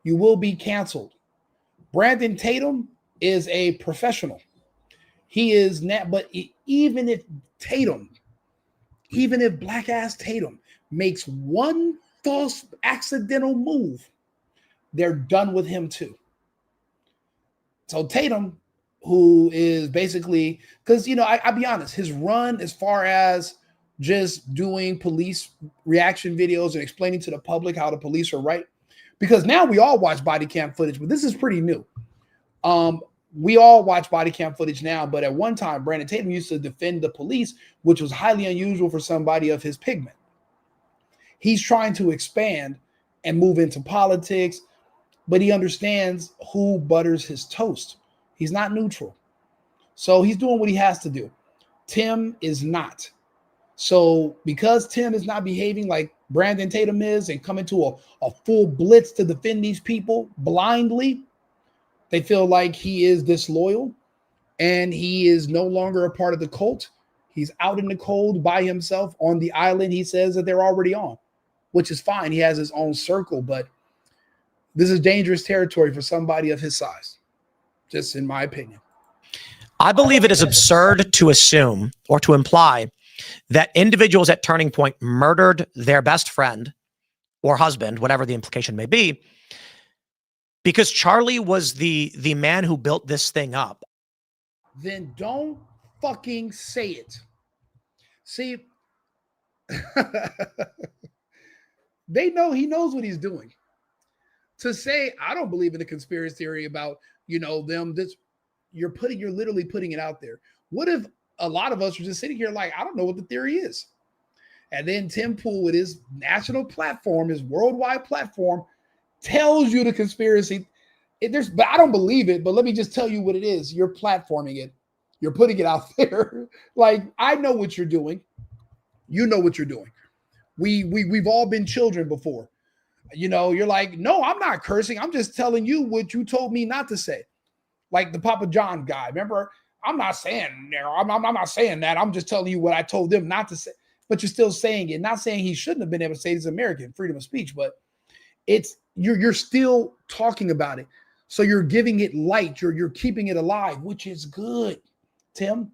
you will be canceled. Brandon Tatum is a professional. He is not, but even if black ass Tatum makes one false accidental move, they're done with him too. So Tatum, who is basically, because, I'll be honest, his run as far as just doing police reaction videos and explaining to the public how the police are right, because now we all watch body cam footage, but this is pretty new. We all watch body cam footage now, but at one time, Brandon Tatum used to defend the police, which was highly unusual for somebody of his pigment. He's trying to expand and move into politics, but he understands who butters his toast. He's not neutral. So he's doing what he has to do. Tim is not. So because Tim is not behaving like Brandon Tatum is and coming to a full blitz to defend these people blindly, they feel like he is disloyal and he is no longer a part of the cult. He's out in the cold by himself on the island he says that they're already on, which is fine. He has his own circle, but this is dangerous territory for somebody of his size, just in my opinion. I believe it is absurd to assume or to imply that individuals at Turning Point murdered their best friend or husband, whatever the implication may be, because Charlie was the man who built this thing up. Then don't fucking say it. See, they know he knows what he's doing. To say, I don't believe in the conspiracy theory about, them, this, you're literally putting it out there. What if a lot of us are just sitting here like, I don't know what the theory is. And then Tim Pool with his national platform, his worldwide platform, tells you the conspiracy. But I don't believe it, but let me just tell you what it is. You're platforming it. You're putting it out there. Like, I know what you're doing. You know what you're doing. We've all been children before. You're like, no, I'm not cursing. I'm just telling you what you told me not to say. Like the Papa John guy. Remember, I'm not saying I'm not saying that. I'm just telling you what I told them not to say. But you're still saying it. Not saying he shouldn't have been able to say this American freedom of speech, but it's you're still talking about it. So you're giving it light. You're keeping it alive, which is good, Tim.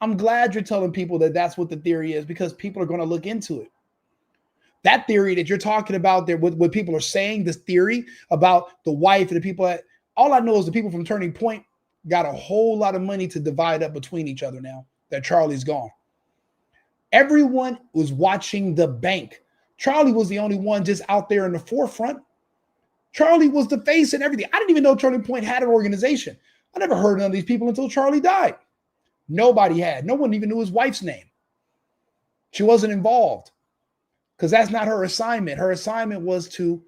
I'm glad you're telling people that that's what the theory is, because people are going to look into it. That theory that you're talking about there, what people are saying, this theory about the wife and the people that, all I know is the people from Turning Point got a whole lot of money to divide up between each other now that Charlie's gone. Everyone was watching the bank. Charlie was the only one just out there in the forefront. Charlie was the face and everything. I didn't even know Turning Point had an organization. I never heard of none of these people until Charlie died. Nobody had. No one even knew his wife's name. She wasn't involved because that's not her assignment. Her assignment was to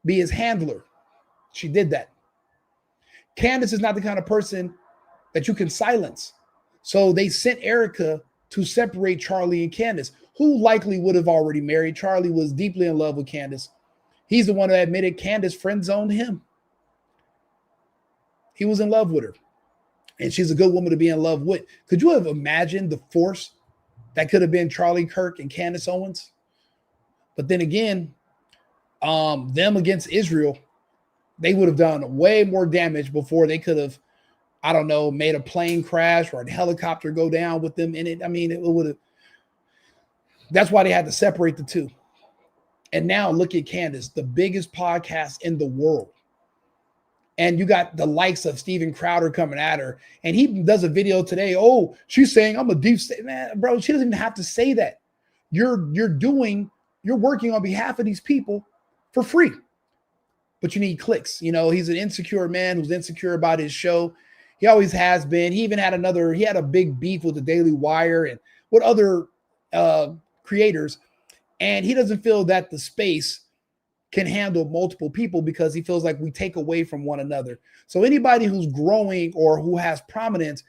be his handler. She did that. Candace is not the kind of person that you can silence. So they sent Erica to separate Charlie and Candace, who likely would have already married. Charlie was deeply in love with Candace. He's the one that admitted Candace friend-zoned him. He was in love with her. And she's a good woman to be in love with. Could you have imagined the force that could have been Charlie Kirk and Candace Owens? But then again, them against Israel, they would have done way more damage before they could have, I don't know, made a plane crash or a helicopter go down with them in it. I mean, it would have. That's why they had to separate the two. And now look at Candace, the biggest podcast in the world. And you got the likes of Steven Crowder coming at her. And he does a video today. Oh, she's saying I'm a deep state. Man, bro, she doesn't even have to say that. You're working on behalf of these people for free. But you need clicks. He's an insecure man who's insecure about his show. He always has been. He even had he had a big beef with the Daily Wire and what other creators, and he doesn't feel that the space can handle multiple people because he feels like we take away from one another. So anybody who's growing or who has prominence,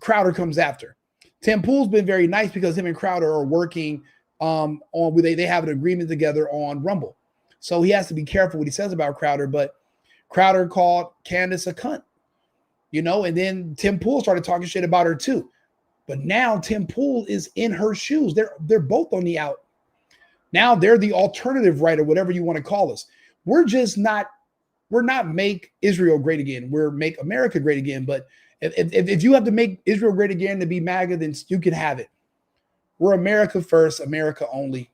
Crowder comes after. Tim Pool's been very nice because him and Crowder are working on they have an agreement together on Rumble. So he has to be careful what he says about Crowder, but Crowder called Candace a cunt, and then Tim Pool started talking shit about her too. But now Tim Pool is in her shoes. They're both on the out. Now they're the alternative right, or whatever you want to call us. We're not make Israel great again. We're make America great again. But if you have to make Israel great again to be MAGA, then you can have it. We're America first, America only.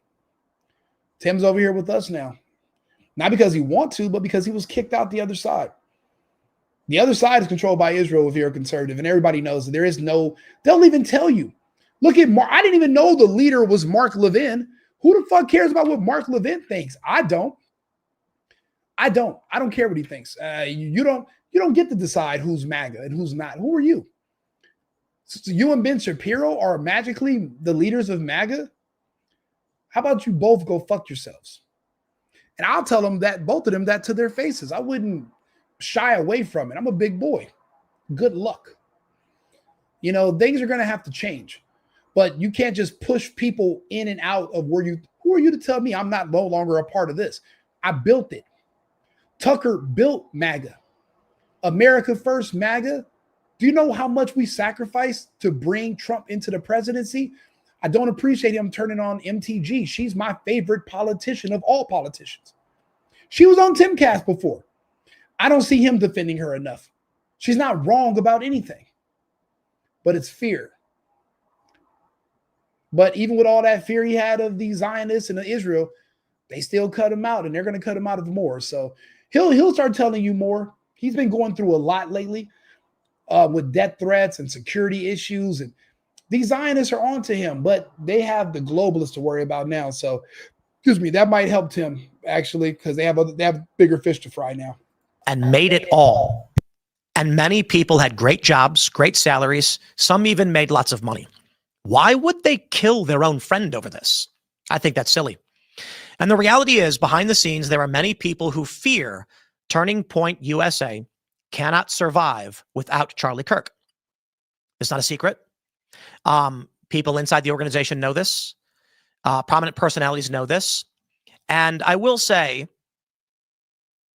Tim's over here with us now. Not because he wants to, but because he was kicked out the other side. The other side is controlled by Israel if you're a conservative, and everybody knows that there is no, they'll even tell you. Look at Mark. I didn't even know the leader was Mark Levin. Who the fuck cares about what Mark Levin thinks? I don't care what he thinks. You don't get to decide who's MAGA and who's not. Who are you? So you and Ben Shapiro are magically the leaders of MAGA? How about you both go fuck yourselves? And I'll tell them that, both of them, that to their faces. I wouldn't shy away from it. I'm a big boy. Good luck. Things are going to have to change. But you can't just push people in and out of who are you to tell me I'm no longer a part of this? I built it. Tucker built MAGA. America first MAGA. Do you know how much we sacrificed to bring Trump into the presidency? I don't appreciate him turning on MTG. She's my favorite politician of all politicians. She was on Timcast before. I don't see him defending her enough. She's not wrong about anything, but it's fear. But even with all that fear he had of the Zionists and of Israel, they still cut him out, and they're going to cut him out of more. So he'll start telling you more. He's been going through a lot lately with death threats and security issues, and these Zionists are onto him, but they have the globalists to worry about now. So, that might help Tim actually, because they have bigger fish to fry now. And made it all. And many people had great jobs, great salaries. Some even made lots of money. Why would they kill their own friend over this? I think that's silly. And the reality is, behind the scenes, there are many people who fear Turning Point USA cannot survive without Charlie Kirk. It's not a secret. People inside the organization know this. Prominent personalities know this. And I will say,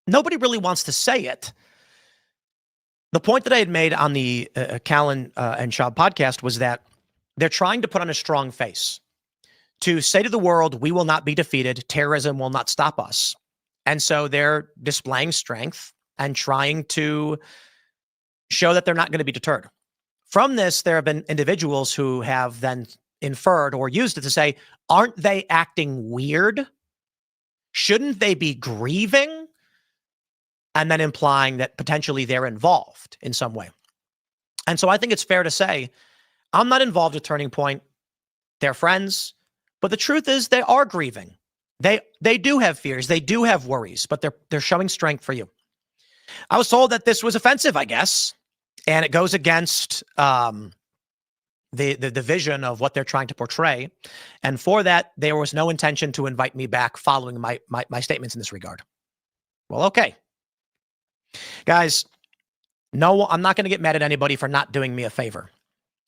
nobody really wants to say it. The point that I had made on the Callan and Schaub podcast was that they're trying to put on a strong face to say to the world, we will not be defeated. Terrorism will not stop us. And so they're displaying strength and trying to show that they're not going to be deterred. From this, there have been individuals who have then inferred or used it to say, aren't they acting weird? Shouldn't they be grieving? And then implying that potentially they're involved in some way. And so I think it's fair to say, I'm not involved with Turning Point. They're friends. But the truth is they are grieving. They do have fears. They do have worries, but they're showing strength for you. I was told that this was offensive, I guess, and it goes against the vision of what they're trying to portray. And for that, there was no intention to invite me back following my statements in this regard. Well, okay. Guys, no, I'm not going to get mad at anybody for not doing me a favor.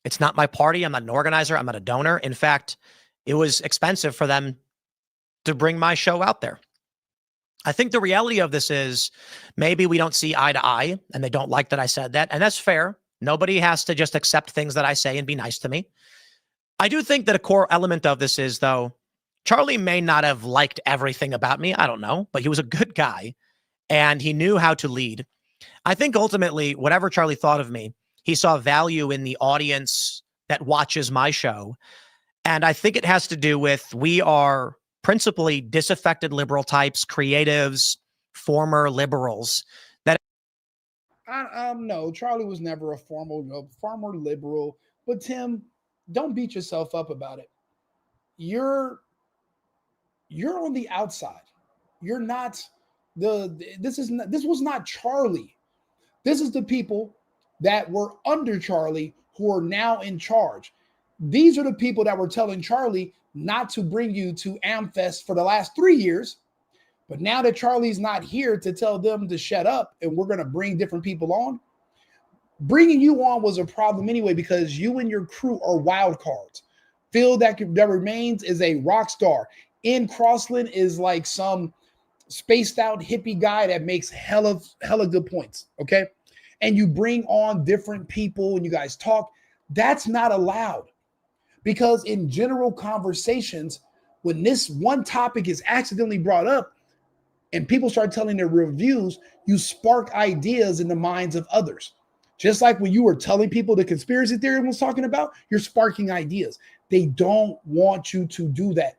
It's not my party. I'm not an organizer. I'm not a donor. In fact, it was expensive for them to bring my show out there. I think the reality of this is maybe we don't see eye to eye and they don't like that I said that. And that's fair. Nobody has to just accept things that I say and be nice to me. I do think that a core element of this is, though, Charlie may not have liked everything about me. I don't know, but he was a good guy and he knew how to lead. I think ultimately, whatever Charlie thought of me, he saw value in the audience that watches my show. And I think it has to do with we are principally disaffected liberal types, creatives, former liberals. That no, Charlie was never a former liberal. But Tim, don't beat yourself up about it. You're on the outside. You're not this was not Charlie. This is the people that were under Charlie who are now in charge. These are the people that were telling Charlie not to bring you to AmFest for the last 3 years. But now that Charlie's not here to tell them to shut up and we're going to bring different people on, bringing you on was a problem anyway because you and your crew are wild cards. Phil that remains is a rock star. In Crossland is like some spaced out hippie guy that makes hella good points, okay? And you bring on different people and you guys talk. That's not allowed because in general conversations, when this one topic is accidentally brought up and people start telling their reviews, you spark ideas in the minds of others. Just like when you were telling people the conspiracy theory was talking about, you're sparking ideas. They don't want you to do that.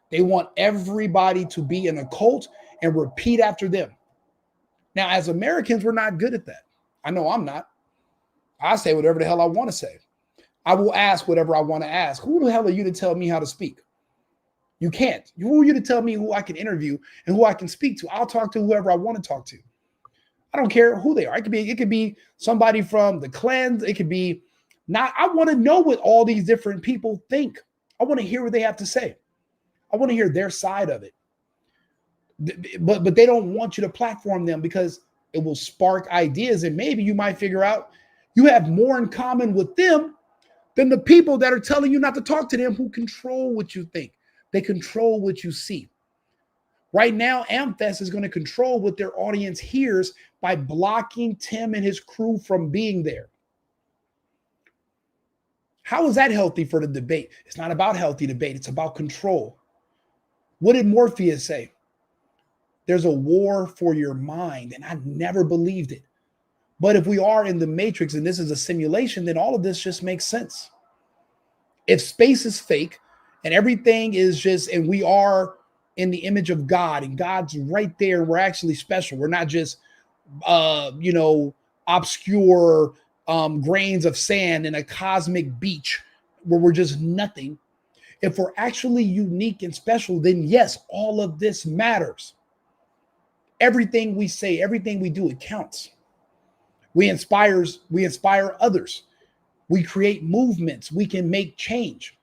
They want everybody to be in a cult and repeat after them. Now, as Americans, we're not good at that. I know I'm not. I say whatever the hell I want to say. I will ask whatever I want to ask. Who the hell are you to tell me how to speak? You can't. Who are you to tell me who I can interview and who I can speak to? I'll talk to whoever I want to talk to. I don't care who they are. It could be somebody from the Klans. It could be not. I want to know what all these different people think. I want to hear what they have to say. I want to hear their side of it. But they don't want you to platform them because it will spark ideas. And maybe you might figure out you have more in common with them than the people that are telling you not to talk to them who control what you think. They control what you see. Right now, AmFest is going to control what their audience hears by blocking Tim and his crew from being there. How is that healthy for the debate? It's not about healthy debate. It's about control. What did Morpheus say? There's a war for your mind, and I never believed it. But if we are in the Matrix and this is a simulation, then all of this just makes sense. If space is fake and everything is just, and we are in the image of God and God's right there, we're actually special. We're not just, obscure grains of sand in a cosmic beach where we're just nothing. If we're actually unique and special, then yes, all of this matters. Everything we say, everything we do, it counts. We inspire others. We create movements. We can make change.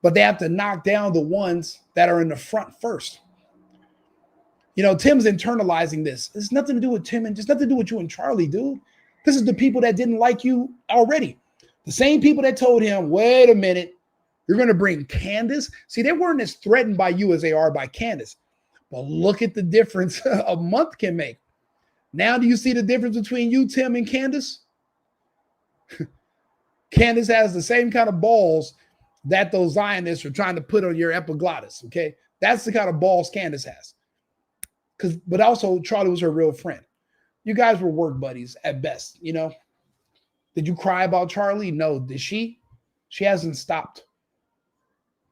But they have to knock down the ones that are in the front first. You know, Tim's internalizing this. It's nothing to do with Tim and just nothing to do with you and Charlie, dude. This is the people that didn't like you already. The same people that told him, wait a minute, you're going to bring Candace. See, they weren't as threatened by you as they are by Candace. But look at the difference a month can make. Now, do you see the difference between you, Tim, and Candace? Candace has the same kind of balls that those Zionists are trying to put on your epiglottis, okay? That's the kind of balls Candace has. But also, Charlie was her real friend. You guys were work buddies at best, you know? Did you cry about Charlie? No. Did she? She hasn't stopped.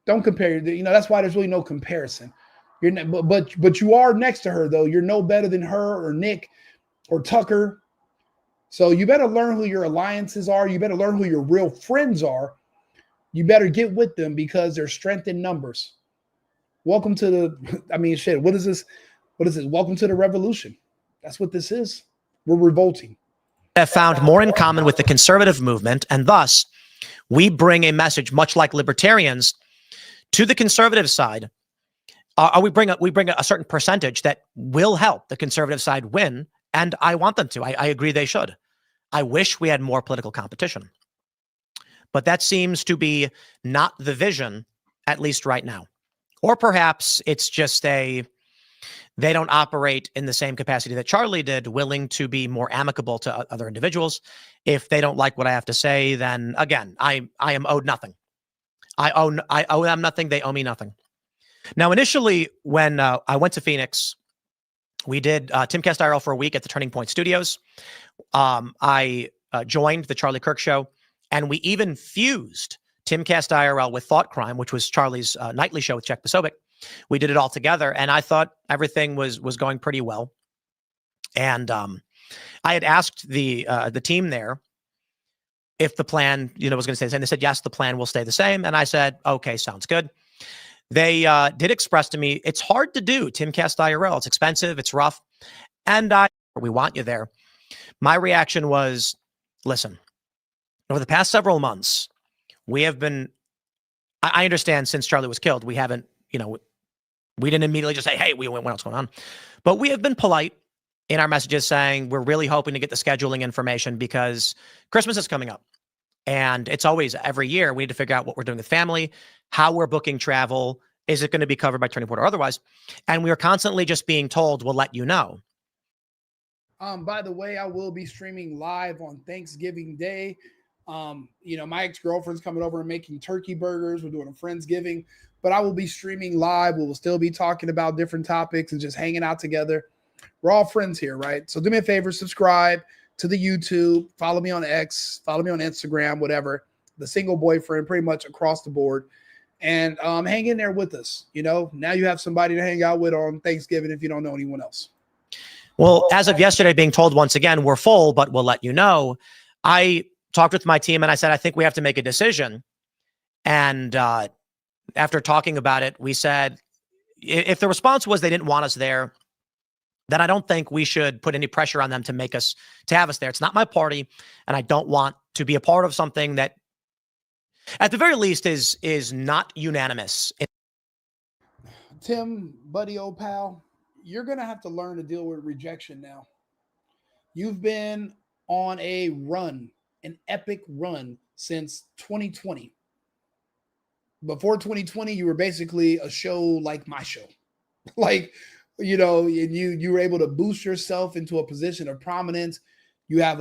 Don't compare. You know, that's why there's really no comparison. You're not, but you are next to her, though. You're no better than her or Nick or Tucker. So you better learn who your alliances are. You better learn who your real friends are. You better get with them because there's strength in numbers. Welcome to the, what is this? What is this? Welcome to the revolution. That's what this is. We're revolting. Have found more in common with the conservative movement, and thus we bring a message, much like libertarians, to the conservative side. We bring a certain percentage that will help the conservative side win, and I want them to. I agree they should. I wish we had more political competition, but that seems to be not the vision, at least right now. Or perhaps it's just they don't operate in the same capacity that Charlie did, willing to be more amicable to other individuals. If they don't like what I have to say, then again, I am owed nothing. I owe them nothing. They owe me nothing. Now, initially, when I went to Phoenix, we did Timcast IRL for a week at the Turning Point Studios. I joined the Charlie Kirk Show, and we even fused Timcast IRL with Thought Crime, which was Charlie's nightly show with Czech Posobiec. We did it all together, and I thought everything was going pretty well. And I had asked the team there if the plan, was going to stay the same. They said, yes, the plan will stay the same. And I said, okay, sounds good. They did express to me, it's hard to do Timcast IRL. It's expensive. It's rough. And we want you there. My reaction was, listen, over the past several months, we have been I understand since Charlie was killed, we haven't, we didn't immediately just say, hey, what's going on? But we have been polite in our messages saying we're really hoping to get the scheduling information because Christmas is coming up. And it's always every year we need to figure out what we're doing with family, how we're booking travel. Is it going to be covered by Turning Point or otherwise? And we are constantly just being told, we'll let you know. By the way, I will be streaming live on Thanksgiving Day. My ex-girlfriend's coming over and making turkey burgers. We're doing a Friendsgiving, but I will be streaming live. We will still be talking about different topics and just hanging out together. We're all friends here, right? So do me a favor, subscribe to the YouTube, follow me on X, follow me on Instagram, whatever, the single boyfriend, pretty much across the board. And hang in there with us. Now you have somebody to hang out with on Thanksgiving if you don't know anyone else. Well, as of yesterday, being told once again, we're full, but we'll let you know. I talked with my team and I said, I think we have to make a decision. And after talking about it, we said, if the response was they didn't want us there, then I don't think we should put any pressure on them to have us there. It's not my party, and I don't want to be a part of something that, at the very least, is not unanimous. Tim, buddy, old pal, you're going to have to learn to deal with rejection now. You've been on a run, an epic run since 2020. Before 2020, you were basically a show like my show. And you were able to boost yourself into a position of prominence. You have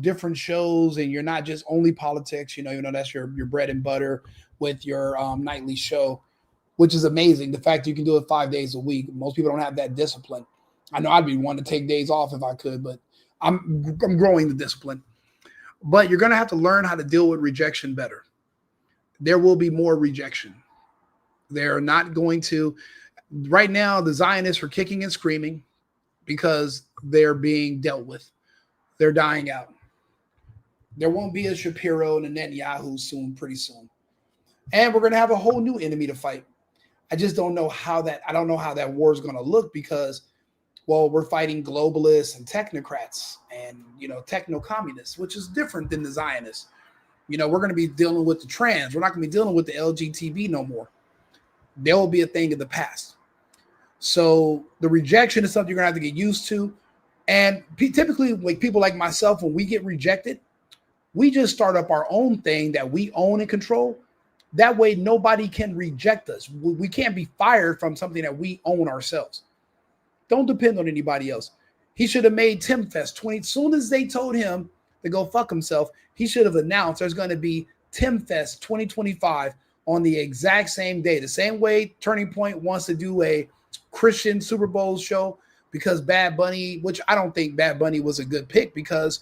different shows, and you're not just only politics. That's your bread and butter with your nightly show, which is amazing. The fact that you can do it 5 days a week. Most people don't have that discipline. I know I'd be one to take days off if I could, but I'm growing the discipline. But you're going to have to learn how to deal with rejection better. There will be more rejection. They're not going to. Right now, the Zionists are kicking and screaming because they're being dealt with. They're dying out. There won't be a Shapiro and a Netanyahu pretty soon. And we're going to have a whole new enemy to fight. I just don't know how that war is going to look because, we're fighting globalists and technocrats and, techno-communists, which is different than the Zionists. We're going to be dealing with the trans. We're not going to be dealing with the LGBT no more. There will be a thing in the past. So the rejection is something you're going to have to get used to. And typically, like people like myself, when we get rejected, we just start up our own thing that we own and control. That way, nobody can reject us. We can't be fired from something that we own ourselves. Don't depend on anybody else. He should have made Timfest 20. As soon as they told him to go fuck himself, he should have announced there's going to be Timfest 2025 on the exact same day. The same way Turning Point wants to do a Christian Super Bowl show because Bad Bunny, which I don't think Bad Bunny was a good pick because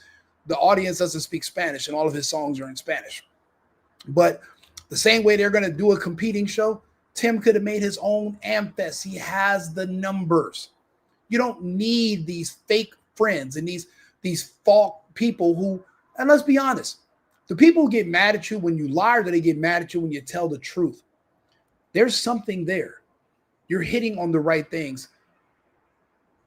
the audience doesn't speak Spanish and all of his songs are in Spanish. But the same way they're going to do a competing show, Tim could have made his own AmFest. He has the numbers. You don't need these fake friends and these false people who, and let's be honest, the people who get mad at you when you lie or do they get mad at you when you tell the truth? There's something there. You're hitting on the right things.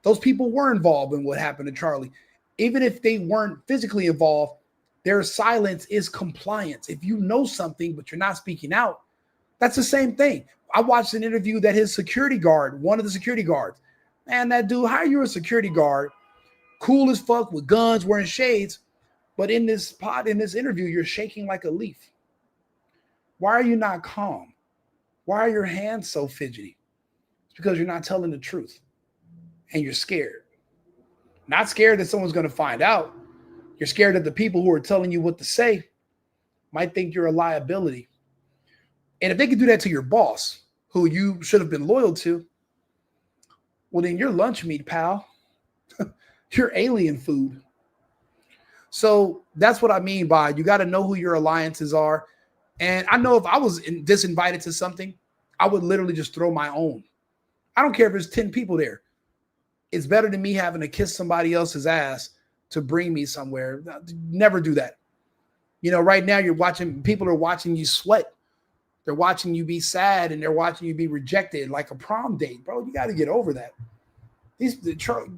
Those people were involved in what happened to Charlie. Even if they weren't physically involved, their silence is compliance. If you know something, but you're not speaking out, that's the same thing. I watched an interview that his security guard, one of the security guards, man, that dude, how are you a security guard, cool as fuck with guns, wearing shades, but in this interview, you're shaking like a leaf. Why are you not calm? Why are your hands so fidgety? It's because you're not telling the truth and you're scared. Not scared that someone's going to find out. You're scared that the people who are telling you what to say might think you're a liability. And if they could do that to your boss, who you should have been loyal to, well, then you're lunch meat, pal. You're alien food. So that's what I mean by you got to know who your alliances are. And I know if I was disinvited to something, I would literally just throw my own. I don't care if there's 10 people there. It's better than me having to kiss somebody else's ass to bring me somewhere. Never do that. Right now people are watching you sweat. They're watching you be sad and they're watching you be rejected like a prom date. Bro, you got to get over that.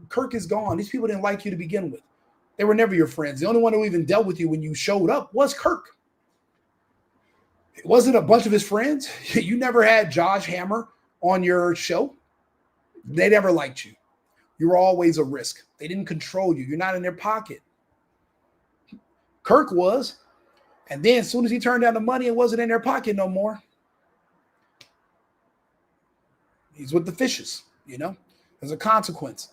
Kirk is gone. These people didn't like you to begin with. They were never your friends. The only one who even dealt with you when you showed up was Kirk. It wasn't a bunch of his friends. You never had Josh Hammer on your show. They never liked you. You were always a risk. They didn't control you. You're not in their pocket. Kirk was. And then as soon as he turned down the money, it wasn't in their pocket no more. He's with the fishes, you know. There's a consequence.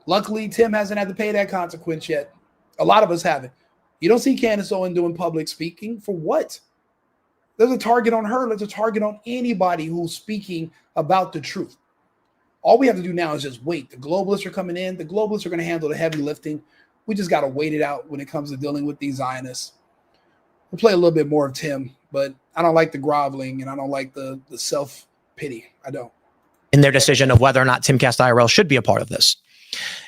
Luckily, Tim hasn't had to pay that consequence yet. A lot of us haven't. You don't see Candace Owens doing public speaking. For what? There's a target on her. There's a target on anybody who's speaking about the truth. All we have to do now is just wait. The globalists are coming in. The globalists are going to handle the heavy lifting. We just got to wait it out when it comes to dealing with these Zionists. We'll play a little bit more of Tim, but I don't like the groveling and I don't like the self-pity. I don't. In their decision of whether or not Timcast IRL should be a part of this.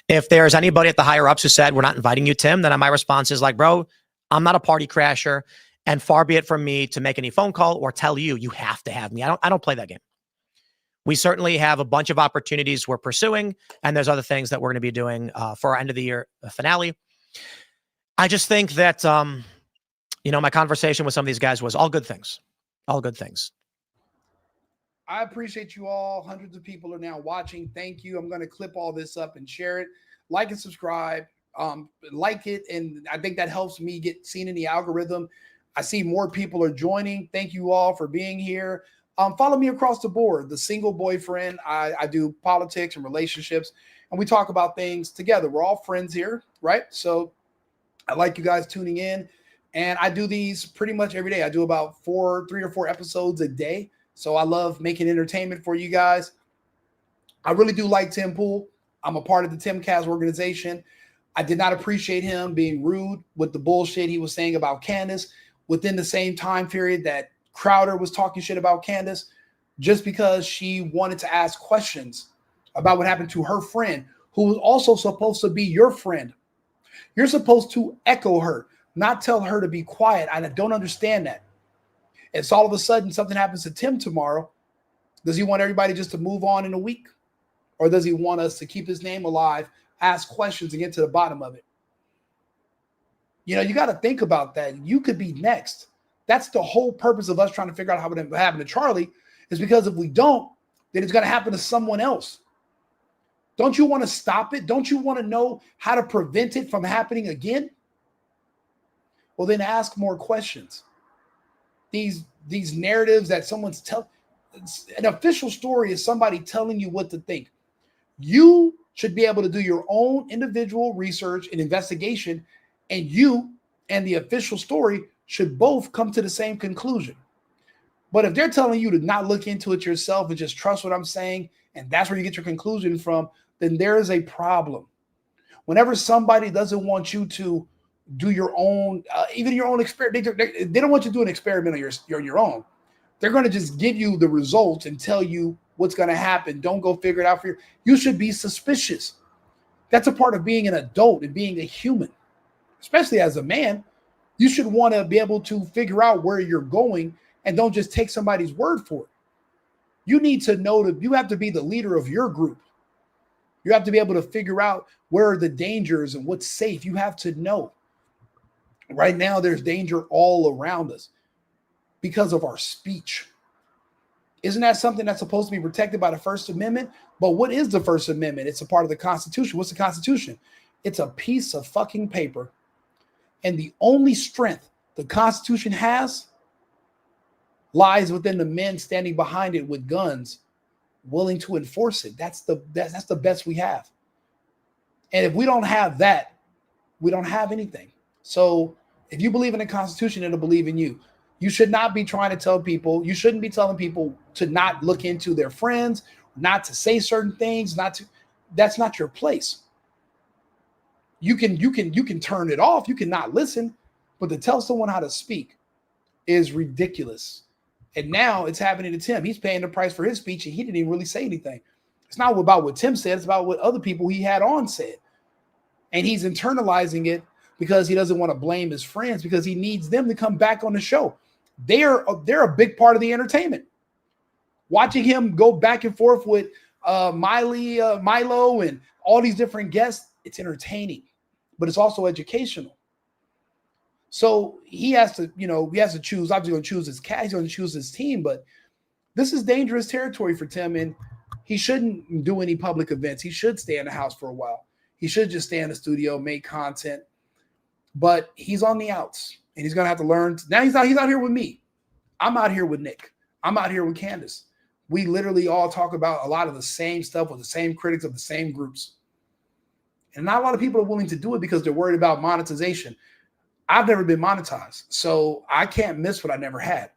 If there's anybody at the higher ups who said, we're not inviting you, Tim, then my response is like, bro, I'm not a party crasher. And far be it from me to make any phone call or tell you, you have to have me. I don't play that game. We certainly have a bunch of opportunities we're pursuing, and there's other things that we're going to be doing for our end of the year finale. I just think that, my conversation with some of these guys was all good things. All good things. I appreciate you all. Hundreds of people are now watching. Thank you. I'm going to clip all this up and share it. Like and subscribe. Like it, and I think that helps me get seen in the algorithm. I see more people are joining. Thank you all for being here. Follow me across the board. The Single Boyfriend. I do politics and relationships, and we talk about things together. We're all friends here, right? So I like you guys tuning in, and I do these pretty much every day. I do about 3 or 4 episodes a day. So I love making entertainment for you guys. I really do like Tim Pool. I'm a part of the Timcast organization. I did not appreciate him being rude with the bullshit he was saying about Candace within the same time period that Crowder was talking shit about Candace, just because she wanted to ask questions about what happened to her friend, who was also supposed to be your friend. You're supposed to echo her, not tell her to be quiet. I don't understand that. And so all of a sudden something happens to Tim tomorrow. Does he want everybody just to move on in a week? Or does he want us to keep his name alive, ask questions, and get to the bottom of it? You know, you got to think about that. You could be next. That's the whole purpose of us trying to figure out how it happened to Charlie, is because if we don't, then it's going to happen to someone else. Don't you want to stop it? Don't you want to know how to prevent it from happening again? Well, then ask more questions. These narratives that someone's an official story is somebody telling you what to think. You should be able to do your own individual research and investigation, and you and the official story should both come to the same conclusion. But if they're telling you to not look into it yourself and just trust what I'm saying, and that's where you get your conclusion from, then there is a problem. Whenever somebody doesn't want you to do your own, even your own experiment, they don't want you to do an experiment on your own. They're going to just give you the results and tell you what's going to happen. Don't go figure it out for you. You should be suspicious. That's a part of being an adult and being a human, especially as a man. You should want to be able to figure out where you're going and don't just take somebody's word for it. You need to know that you have to be the leader of your group. You have to be able to figure out where are the dangers and what's safe. You have to know. Right now, there's danger all around us because of our speech. Isn't that something that's supposed to be protected by the First Amendment? But what is the First Amendment? It's a part of the Constitution. What's the Constitution? It's a piece of fucking paper. And the only strength the Constitution has lies within the men standing behind it with guns, willing to enforce it. That's the best we have. And if we don't have that, we don't have anything. So if you believe in the Constitution, it'll believe in you. You should not be trying to tell people, you shouldn't be telling people to not look into their friends, not to say certain things, that's not your place. You can turn it off, you can not listen, but to tell someone how to speak is ridiculous. And now it's happening to Tim. He's paying the price for his speech and he didn't even really say anything. It's not about what Tim said, it's about what other people he had on said. And he's internalizing it because he doesn't want to blame his friends, because he needs them to come back on the show. They're a big part of the entertainment. Watching him go back and forth with Milo and all these different guests, it's entertaining, but it's also educational. So he has to, he has to choose. Obviously, going to choose his cat. He's going to choose his team, but this is dangerous territory for Tim, and he shouldn't do any public events. He should stay in the house for a while. He should just stay in the studio, make content. But he's on the outs, and he's going to have to learn. Now he's out here with me. I'm out here with Nick. I'm out here with Candace. We literally all talk about a lot of the same stuff with the same critics of the same groups. And not a lot of people are willing to do it because they're worried about monetization. I've never been monetized, so I can't miss what I never had.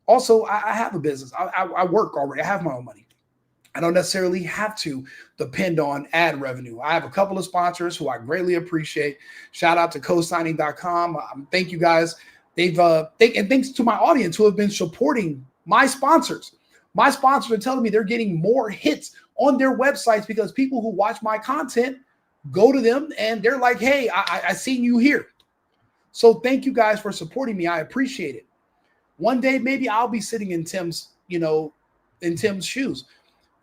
Also, I have a business. I work already. I have my own money. I don't necessarily have to depend on ad revenue. I have a couple of sponsors who I greatly appreciate. Shout out to cosigning.com. Thank you guys. And thanks to my audience who have been supporting my sponsors. My sponsors are telling me they're getting more hits on their websites because people who watch my content go to them and they're like, hey, I seen you here. So thank you guys for supporting me. I appreciate it. One day, maybe I'll be sitting in Tim's shoes.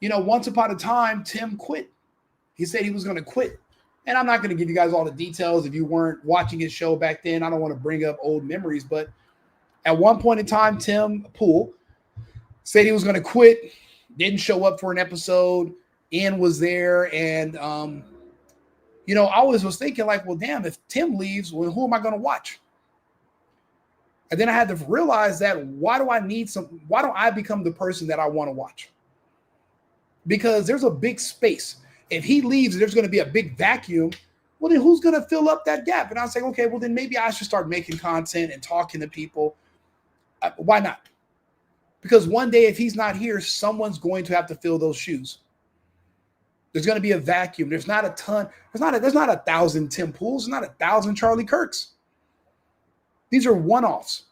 Once upon a time, Tim quit. He said he was going to quit. And I'm not going to give you guys all the details if you weren't watching his show back then. I don't want to bring up old memories, but at one point in time, Tim Pool said he was going to quit, didn't show up for an episode. Ian was there. And, I always was thinking like, well, damn, if Tim leaves, well, who am I going to watch? And then I had to realize that why don't I become the person that I want to watch? Because there's a big space. If he leaves, there's going to be a big vacuum. Well, then who's going to fill up that gap? And I was like, okay, well, then maybe I should start making content and talking to people. Why not? Because one day, if he's not here, someone's going to have to fill those shoes. There's going to be a vacuum. There's not a ton. There's not 1,000 Tim Pools. There's not 1,000 Charlie Kirks. These are one-offs.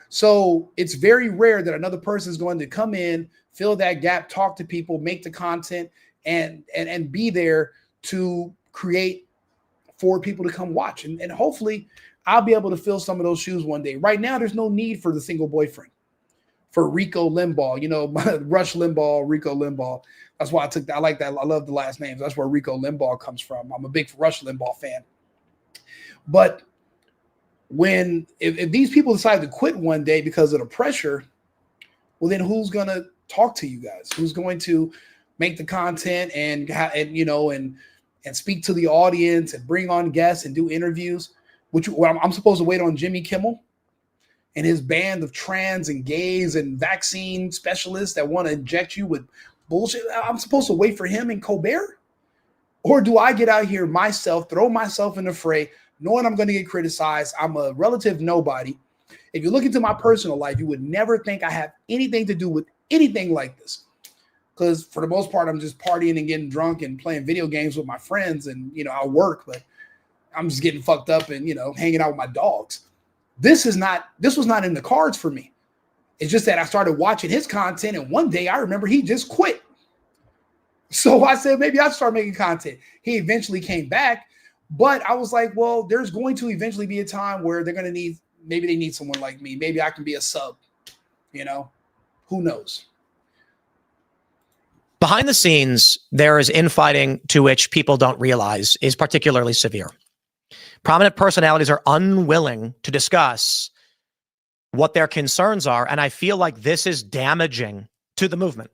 So it's very rare that another person is going to come in, fill that gap, talk to people, make the content, and be there to create for people to come watch. And hopefully I'll be able to fill some of those shoes one day. Right now, there's no need for the single boyfriend. For Rico Limbaugh, Rush Limbaugh, Rico Limbaugh. That's why I like that. I love the last names. That's where Rico Limbaugh comes from. I'm a big Rush Limbaugh fan. But if these people decide to quit one day because of the pressure, well, then who's going to talk to you guys? Who's going to make the content and speak to the audience and bring on guests and do interviews? I'm supposed to wait on Jimmy Kimmel and his band of trans and gays and vaccine specialists that want to inject you with bullshit. I'm supposed to wait for him and Colbert? Or do I get out here myself, throw myself in the fray, knowing I'm going to get criticized? I'm a relative nobody. If you look into my personal life, you would never think I have anything to do with anything like this. Because for the most part, I'm just partying and getting drunk and playing video games with my friends. And, I work, but I'm just getting fucked up and, hanging out with my dogs. This was not in the cards for me. It's just that I started watching his content. And one day I remember he just quit. So I said, maybe I'll start making content. He eventually came back. But I was like, well, there's going to eventually be a time where maybe they need someone like me. Maybe I can be a sub, who knows? Behind the scenes, there is infighting to which people don't realize is particularly severe. Prominent personalities are unwilling to discuss what their concerns are. And I feel like this is damaging to the movement.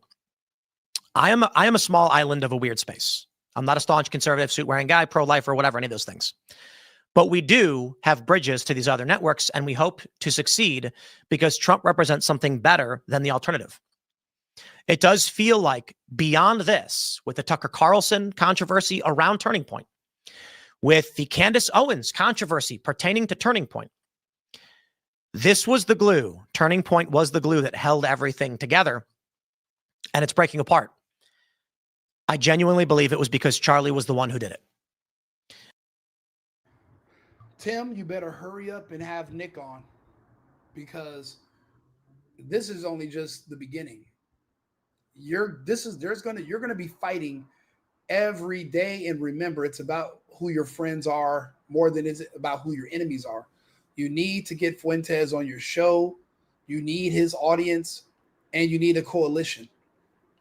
I am a small island of a weird space. I'm not a staunch conservative, suit-wearing guy, pro-life, or whatever, any of those things. But we do have bridges to these other networks, and we hope to succeed because Trump represents something better than the alternative. It does feel like beyond this, with the Tucker Carlson controversy around Turning Point, with the Candace Owens controversy pertaining to Turning Point, this was the glue. Turning Point was the glue that held everything together, and it's breaking apart. I genuinely believe it was because Charlie was the one who did it. Tim, you better hurry up and have Nick on, because this is only just the beginning. You're going to be fighting every day, and remember, it's about who your friends are more than it's about who your enemies are. You need to get Fuentes on your show. You need his audience, and you need a coalition.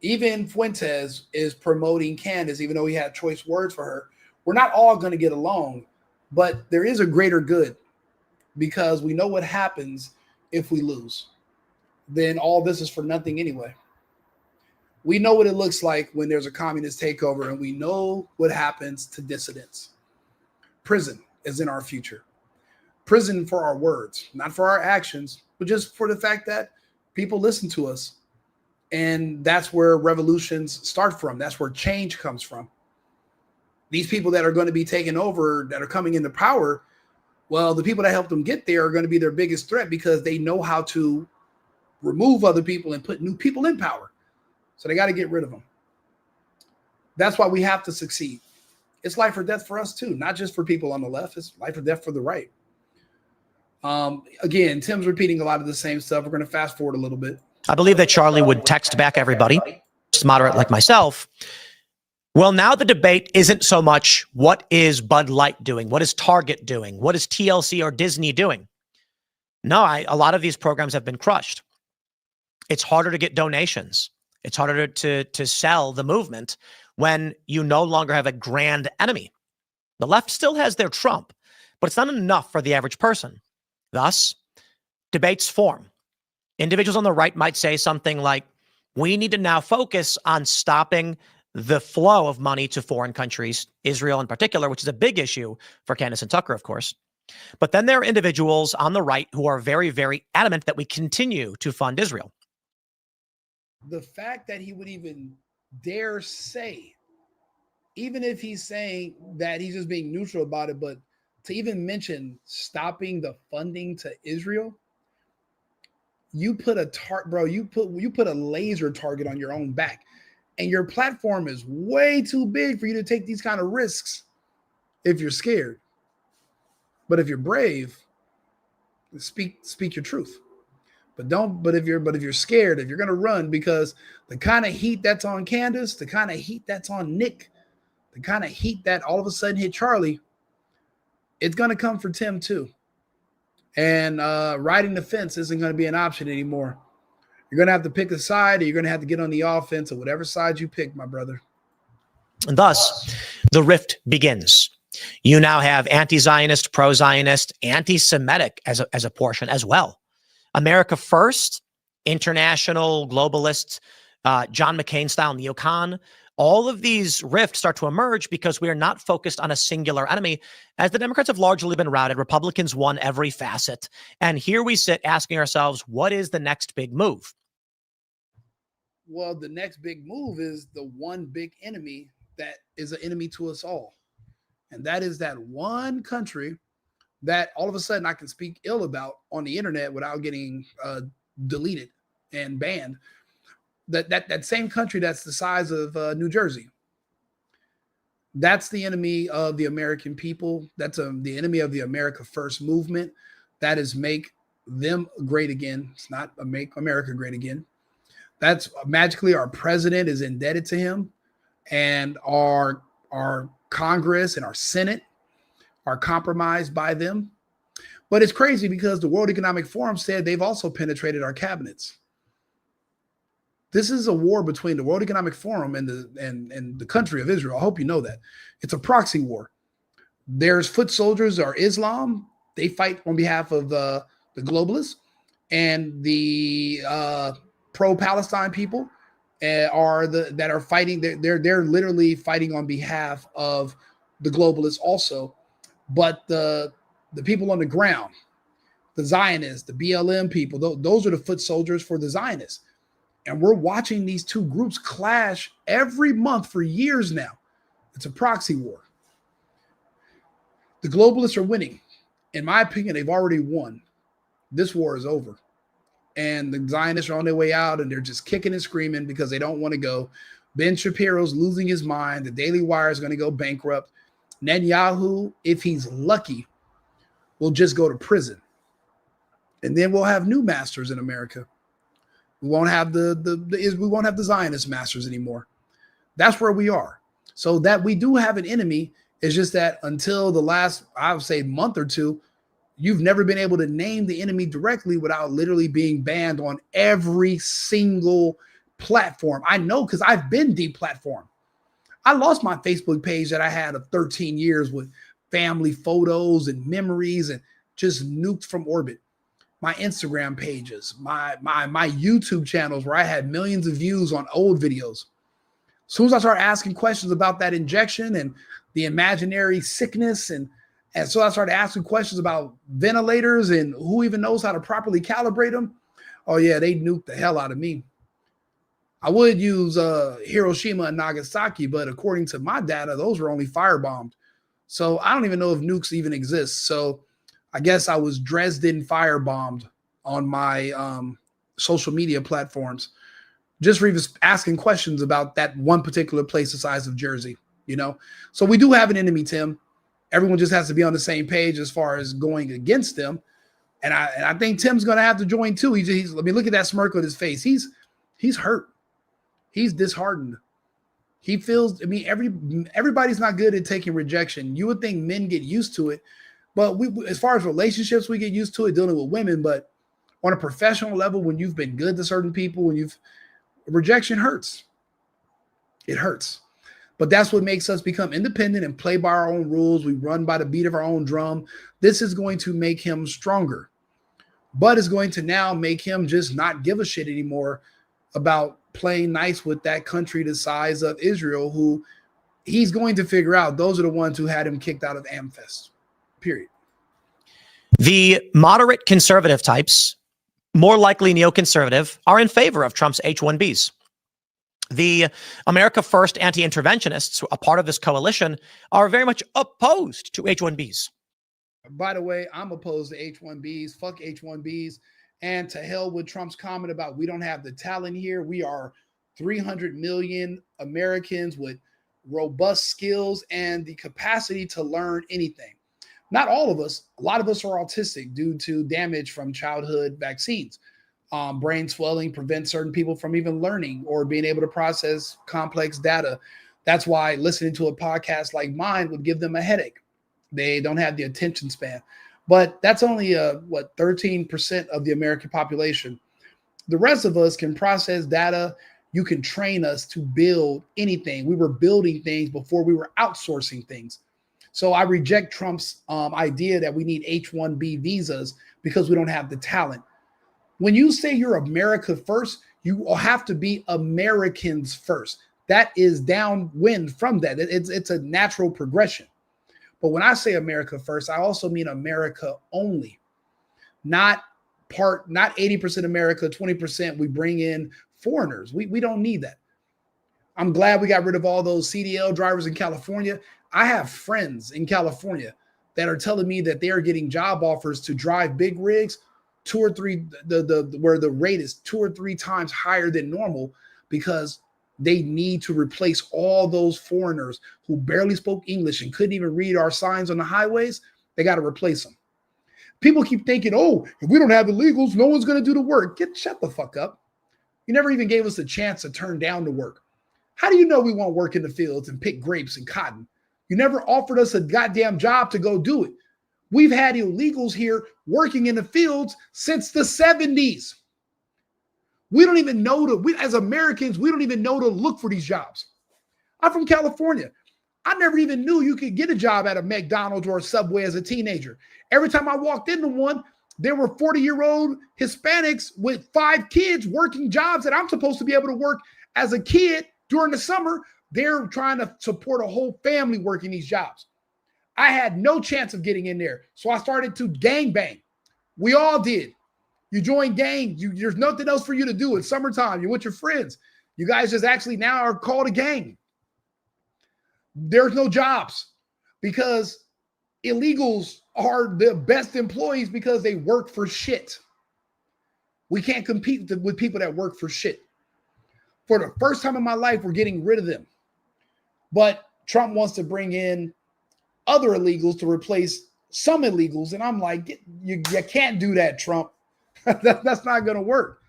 Even Fuentes is promoting Candace, even though he had choice words for her. We're not all going to get along, but there is a greater good. because we know what happens if we lose. Then all this is for nothing anyway. We know what it looks like when there's a communist takeover, and we know what happens to dissidents. Prison is in our future. Prison for our words, not for our actions, but just for the fact that people listen to us. And that's where revolutions start from. That's where change comes from. These people that are going to be taking over, that are coming into power, well, the people that helped them get there are going to be their biggest threat because they know how to remove other people and put new people in power. So they got to get rid of them. That's why we have to succeed. It's life or death for us too, not just for people on the left. It's life or death for the right. Again, Tim's repeating a lot of the same stuff. We're going to fast forward a little bit. I believe that Charlie would text back everybody, just moderate like myself. Well, now the debate isn't so much what is Bud Light doing? What is Target doing? What is TLC or Disney doing? No, a lot of these programs have been crushed. It's harder to get donations. It's harder to sell the movement when you no longer have a grand enemy. The left still has their Trump, but it's not enough for the average person. Thus, debates form. Individuals on the right might say something like, we need to now focus on stopping the flow of money to foreign countries, Israel in particular, which is a big issue for Candace and Tucker, of course. But then there are individuals on the right who are very, very adamant that we continue to fund Israel. The fact that he would even dare say, even if he's saying that he's just being neutral about it, but to even mention stopping the funding to Israel, you put a you put a laser target on your own back, and your platform is way too big for you to take these kind of risks if you're scared. But if you're brave, speak your truth. But if you're scared, if you're gonna run, because the kind of heat that's on Candace, the kind of heat that's on Nick, the kind of heat that all of a sudden hit Charlie, it's gonna come for Tim too. And riding the fence isn't going to be an option anymore. You're going to have to pick a side, or you're going to have to get on the offense, or whatever side you pick, my brother. And thus, the rift begins. You now have anti-Zionist, pro-Zionist, anti-Semitic as a portion as well. America First, international globalist, John McCain-style neocon. All of these rifts start to emerge because we are not focused on a singular enemy. As the Democrats have largely been routed, Republicans won every facet. And here we sit asking ourselves, what is the next big move? Well, the next big move is the one big enemy that is an enemy to us all. And that is that one country that all of a sudden I can speak ill about on the internet without getting deleted and banned. That same country that's the size of New Jersey. That's the enemy of the American people. That's the enemy of the America First movement. That is make them great again. It's not make America great again. That's magically our president is indebted to him, and our Congress and our Senate are compromised by them. But it's crazy because the World Economic Forum said they've also penetrated our cabinets. This is a war between the World Economic Forum and the country of Israel. I hope you know that. It's a proxy war. There's foot soldiers or Islam. They fight on behalf of the globalists, and the pro-Palestine people are fighting. They're literally fighting on behalf of the globalists also. But the people on the ground, the Zionists, the BLM people, those are the foot soldiers for the Zionists. And we're watching these two groups clash every month for years now. It's a proxy war. The globalists are winning. In my opinion, they've already won. This war is over. And the Zionists are on their way out, and they're just kicking and screaming because they don't want to go. Ben Shapiro's losing his mind. The Daily Wire is going to go bankrupt. Netanyahu, if he's lucky, will just go to prison. And then we'll have new masters in America. We won't have the Zionist masters anymore. That's where we are. So that we do have an enemy. It's just that until the last, I would say, month or two, you've never been able to name the enemy directly without literally being banned on every single platform. I know because I've been deplatformed. I lost my Facebook page that I had of 13 years with family photos and memories, and just nuked from orbit. My Instagram pages, my YouTube channels where I had millions of views on old videos. As soon as I started asking questions about that injection and the imaginary sickness, and so I started asking questions about ventilators and who even knows how to properly calibrate them. Oh yeah, they nuked the hell out of me. I would use Hiroshima and Nagasaki, but according to my data, those were only firebombed. So I don't even know if nukes even exist. So I guess I was Dresden firebombed on my social media platforms, just for even asking questions about that one particular place the size of Jersey, you know? So we do have an enemy, Tim. Everyone just has to be on the same page as far as going against them. And I think Tim's going to have to join too. He's let me look at that smirk on his face. He's hurt. He's disheartened. He feels, I mean, everybody's not good at taking rejection. You would think men get used to it, but as far as relationships, we get used to it dealing with women. But on a professional level, when you've been good to certain people, rejection hurts. It hurts. But that's what makes us become independent and play by our own rules. We run by the beat of our own drum. This is going to make him stronger. But it's going to now make him just not give a shit anymore about playing nice with that country the size of Israel, who he's going to figure out those are the ones who had him kicked out of AmFest, period. The moderate conservative types, more likely neoconservative, are in favor of Trump's H-1Bs. The America First anti-interventionists, a part of this coalition, are very much opposed to H-1Bs. By the way, I'm opposed to H-1Bs. Fuck H-1Bs. And to hell with Trump's comment about we don't have the talent here. We are 300 million Americans with robust skills and the capacity to learn anything. Not all of us. A lot of us are autistic due to damage from childhood vaccines. Brain swelling prevents certain people from even learning or being able to process complex data. That's why listening to a podcast like mine would give them a headache. They don't have the attention span. But that's only 13% of the American population. The rest of us can process data. You can train us to build anything. We were building things before we were outsourcing things. So I reject Trump's idea that we need H-1B visas because we don't have the talent. When you say you're America first, you have to be Americans first. That is downwind from that. It's a natural progression. But when I say America first, I also mean America only, not 80% America, 20% we bring in foreigners. We don't need that. I'm glad we got rid of all those CDL drivers in California. I have friends in California that are telling me that they are getting job offers to drive big rigs, 2 or 3, where the rate is 2 or 3 times higher than normal because they need to replace all those foreigners who barely spoke English and couldn't even read our signs on the highways. They got to replace them. People keep thinking, oh, if we don't have illegals, no one's going to do the work. Shut the fuck up. You never even gave us a chance to turn down the work. How do you know we won't work in the fields and pick grapes and cotton? You never offered us a goddamn job to go do it. We've had illegals here working in the fields since the 70s. We don't even know as Americans, we don't even know to look for these jobs. I'm from California. I never even knew you could get a job at a McDonald's or a Subway as a teenager. Every time I walked into one, there were 40-year-old Hispanics with 5 kids working jobs that I'm supposed to be able to work as a kid during the summer. They're trying to support a whole family working these jobs. I had no chance of getting in there. So I started to gangbang. We all did. You join gang. There's nothing else for you to do. It's summertime. You're with your friends. You guys just actually now are called a gang. There's no jobs because illegals are the best employees because they work for shit. We can't compete with people that work for shit. For the first time in my life, we're getting rid of them. But Trump wants to bring in other illegals to replace some illegals. And I'm like, you can't do that, Trump. That's not going to work.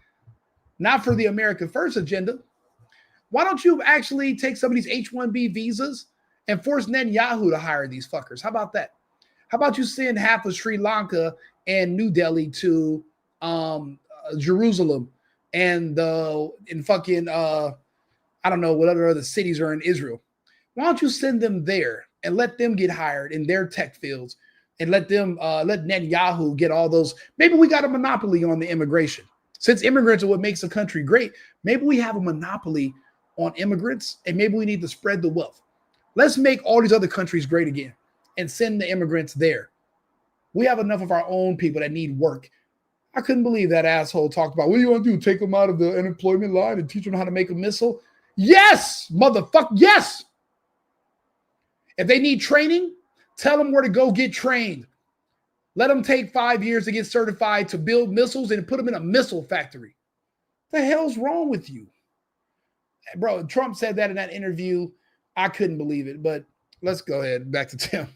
Not for the America First agenda. Why don't you actually take some of these H-1B visas and force Netanyahu to hire these fuckers? How about that? How about you send half of Sri Lanka and New Delhi to Jerusalem and fucking I don't know what other cities are in Israel. Why don't you send them there and let them get hired in their tech fields? and let Netanyahu get all those. Maybe we got a monopoly on the immigration. Since immigrants are what makes a country great, maybe we have a monopoly on immigrants, and maybe we need to spread the wealth. Let's make all these other countries great again and send the immigrants there. We have enough of our own people that need work. I couldn't believe that asshole talked about, what do you want to do? Take them out of the unemployment line and teach them how to make a missile? Yes, motherfucker, yes. If they need training, tell them where to go get trained. Let them take 5 years to get certified to build missiles and put them in a missile factory. The hell's wrong with you? Bro, Trump said that in that interview. I couldn't believe it, but let's go ahead. Back to Tim.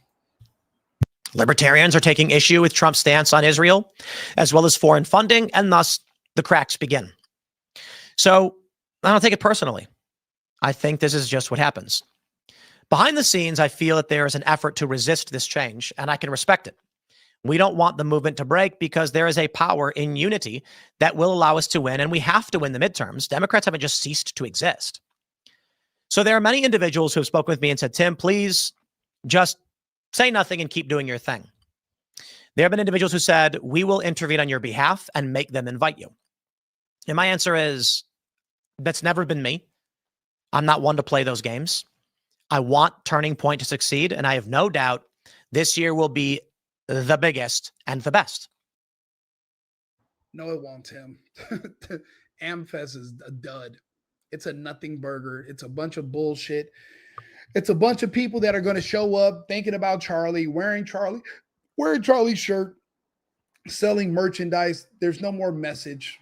Libertarians are taking issue with Trump's stance on Israel, as well as foreign funding, and thus the cracks begin. So I don't take it personally. I think this is just what happens. Behind the scenes, I feel that there is an effort to resist this change, and I can respect it. We don't want the movement to break because there is a power in unity that will allow us to win, and we have to win the midterms. Democrats haven't just ceased to exist. So there are many individuals who have spoken with me and said, Tim, please just say nothing and keep doing your thing. There have been individuals who said, we will intervene on your behalf and make them invite you. And my answer is, that's never been me. I'm not one to play those games. I want Turning Point to succeed, and I have no doubt this year will be the biggest and the best. No, it won't, Tim. AmFest is a dud. It's a nothing burger. It's a bunch of bullshit. It's a bunch of people that are going to show up thinking about Charlie, wearing Charlie's shirt, selling merchandise. There's no more message.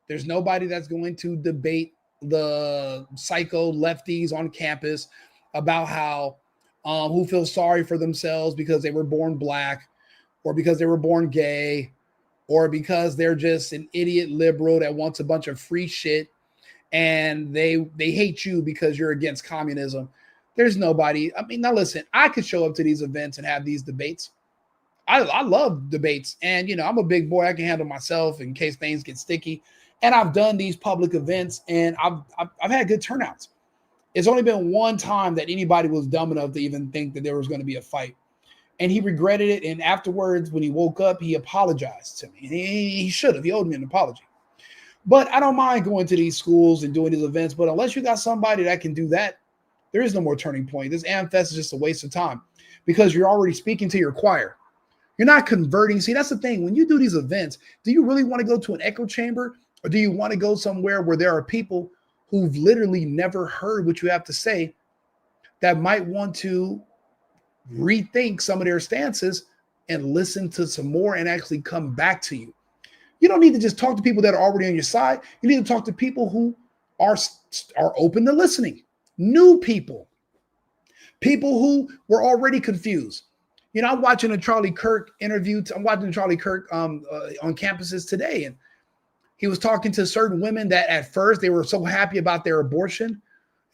There's nobody that's going to debate the psycho lefties on campus about how who feel sorry for themselves because they were born black, or because they were born gay, or because they're just an idiot liberal that wants a bunch of free shit and they hate you because you're against communism. There's nobody. I mean, now listen, I could show up to these events and have these debates. I love debates, and I'm a big boy. I can handle myself in case things get sticky. And I've done these public events, and I've had good turnouts. It's only been one time that anybody was dumb enough to even think that there was going to be a fight. And he regretted it. And afterwards, when he woke up, he apologized to me. And he should have. He owed me an apology. But I don't mind going to these schools and doing these events. But unless you got somebody that can do that, there is no more Turning Point. This AmFest is just a waste of time because you're already speaking to your choir. You're not converting. See, that's the thing. When you do these events, do you really want to go to an echo chamber, or do you want to go somewhere where there are people who've literally never heard what you have to say that might want to rethink some of their stances and listen to some more and actually come back to you? You don't need to just talk to people that are already on your side. You need to talk to people who are open to listening. New people who were already confused. I'm watching a Charlie Kirk interview. I'm watching Charlie Kirk on campuses today, and he was talking to certain women that at first they were so happy about their abortion,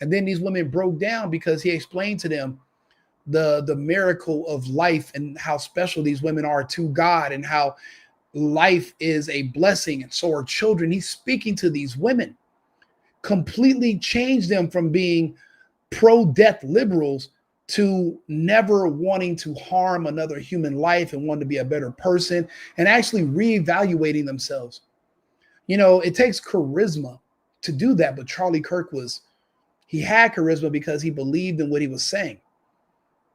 and then these women broke down because he explained to them the miracle of life and how special these women are to God and how life is a blessing, and so are children. He's speaking to these women, completely changed them from being pro-death liberals to never wanting to harm another human life and wanting to be a better person and actually reevaluating themselves. It takes charisma to do that, but Charlie Kirk he had charisma because he believed in what he was saying.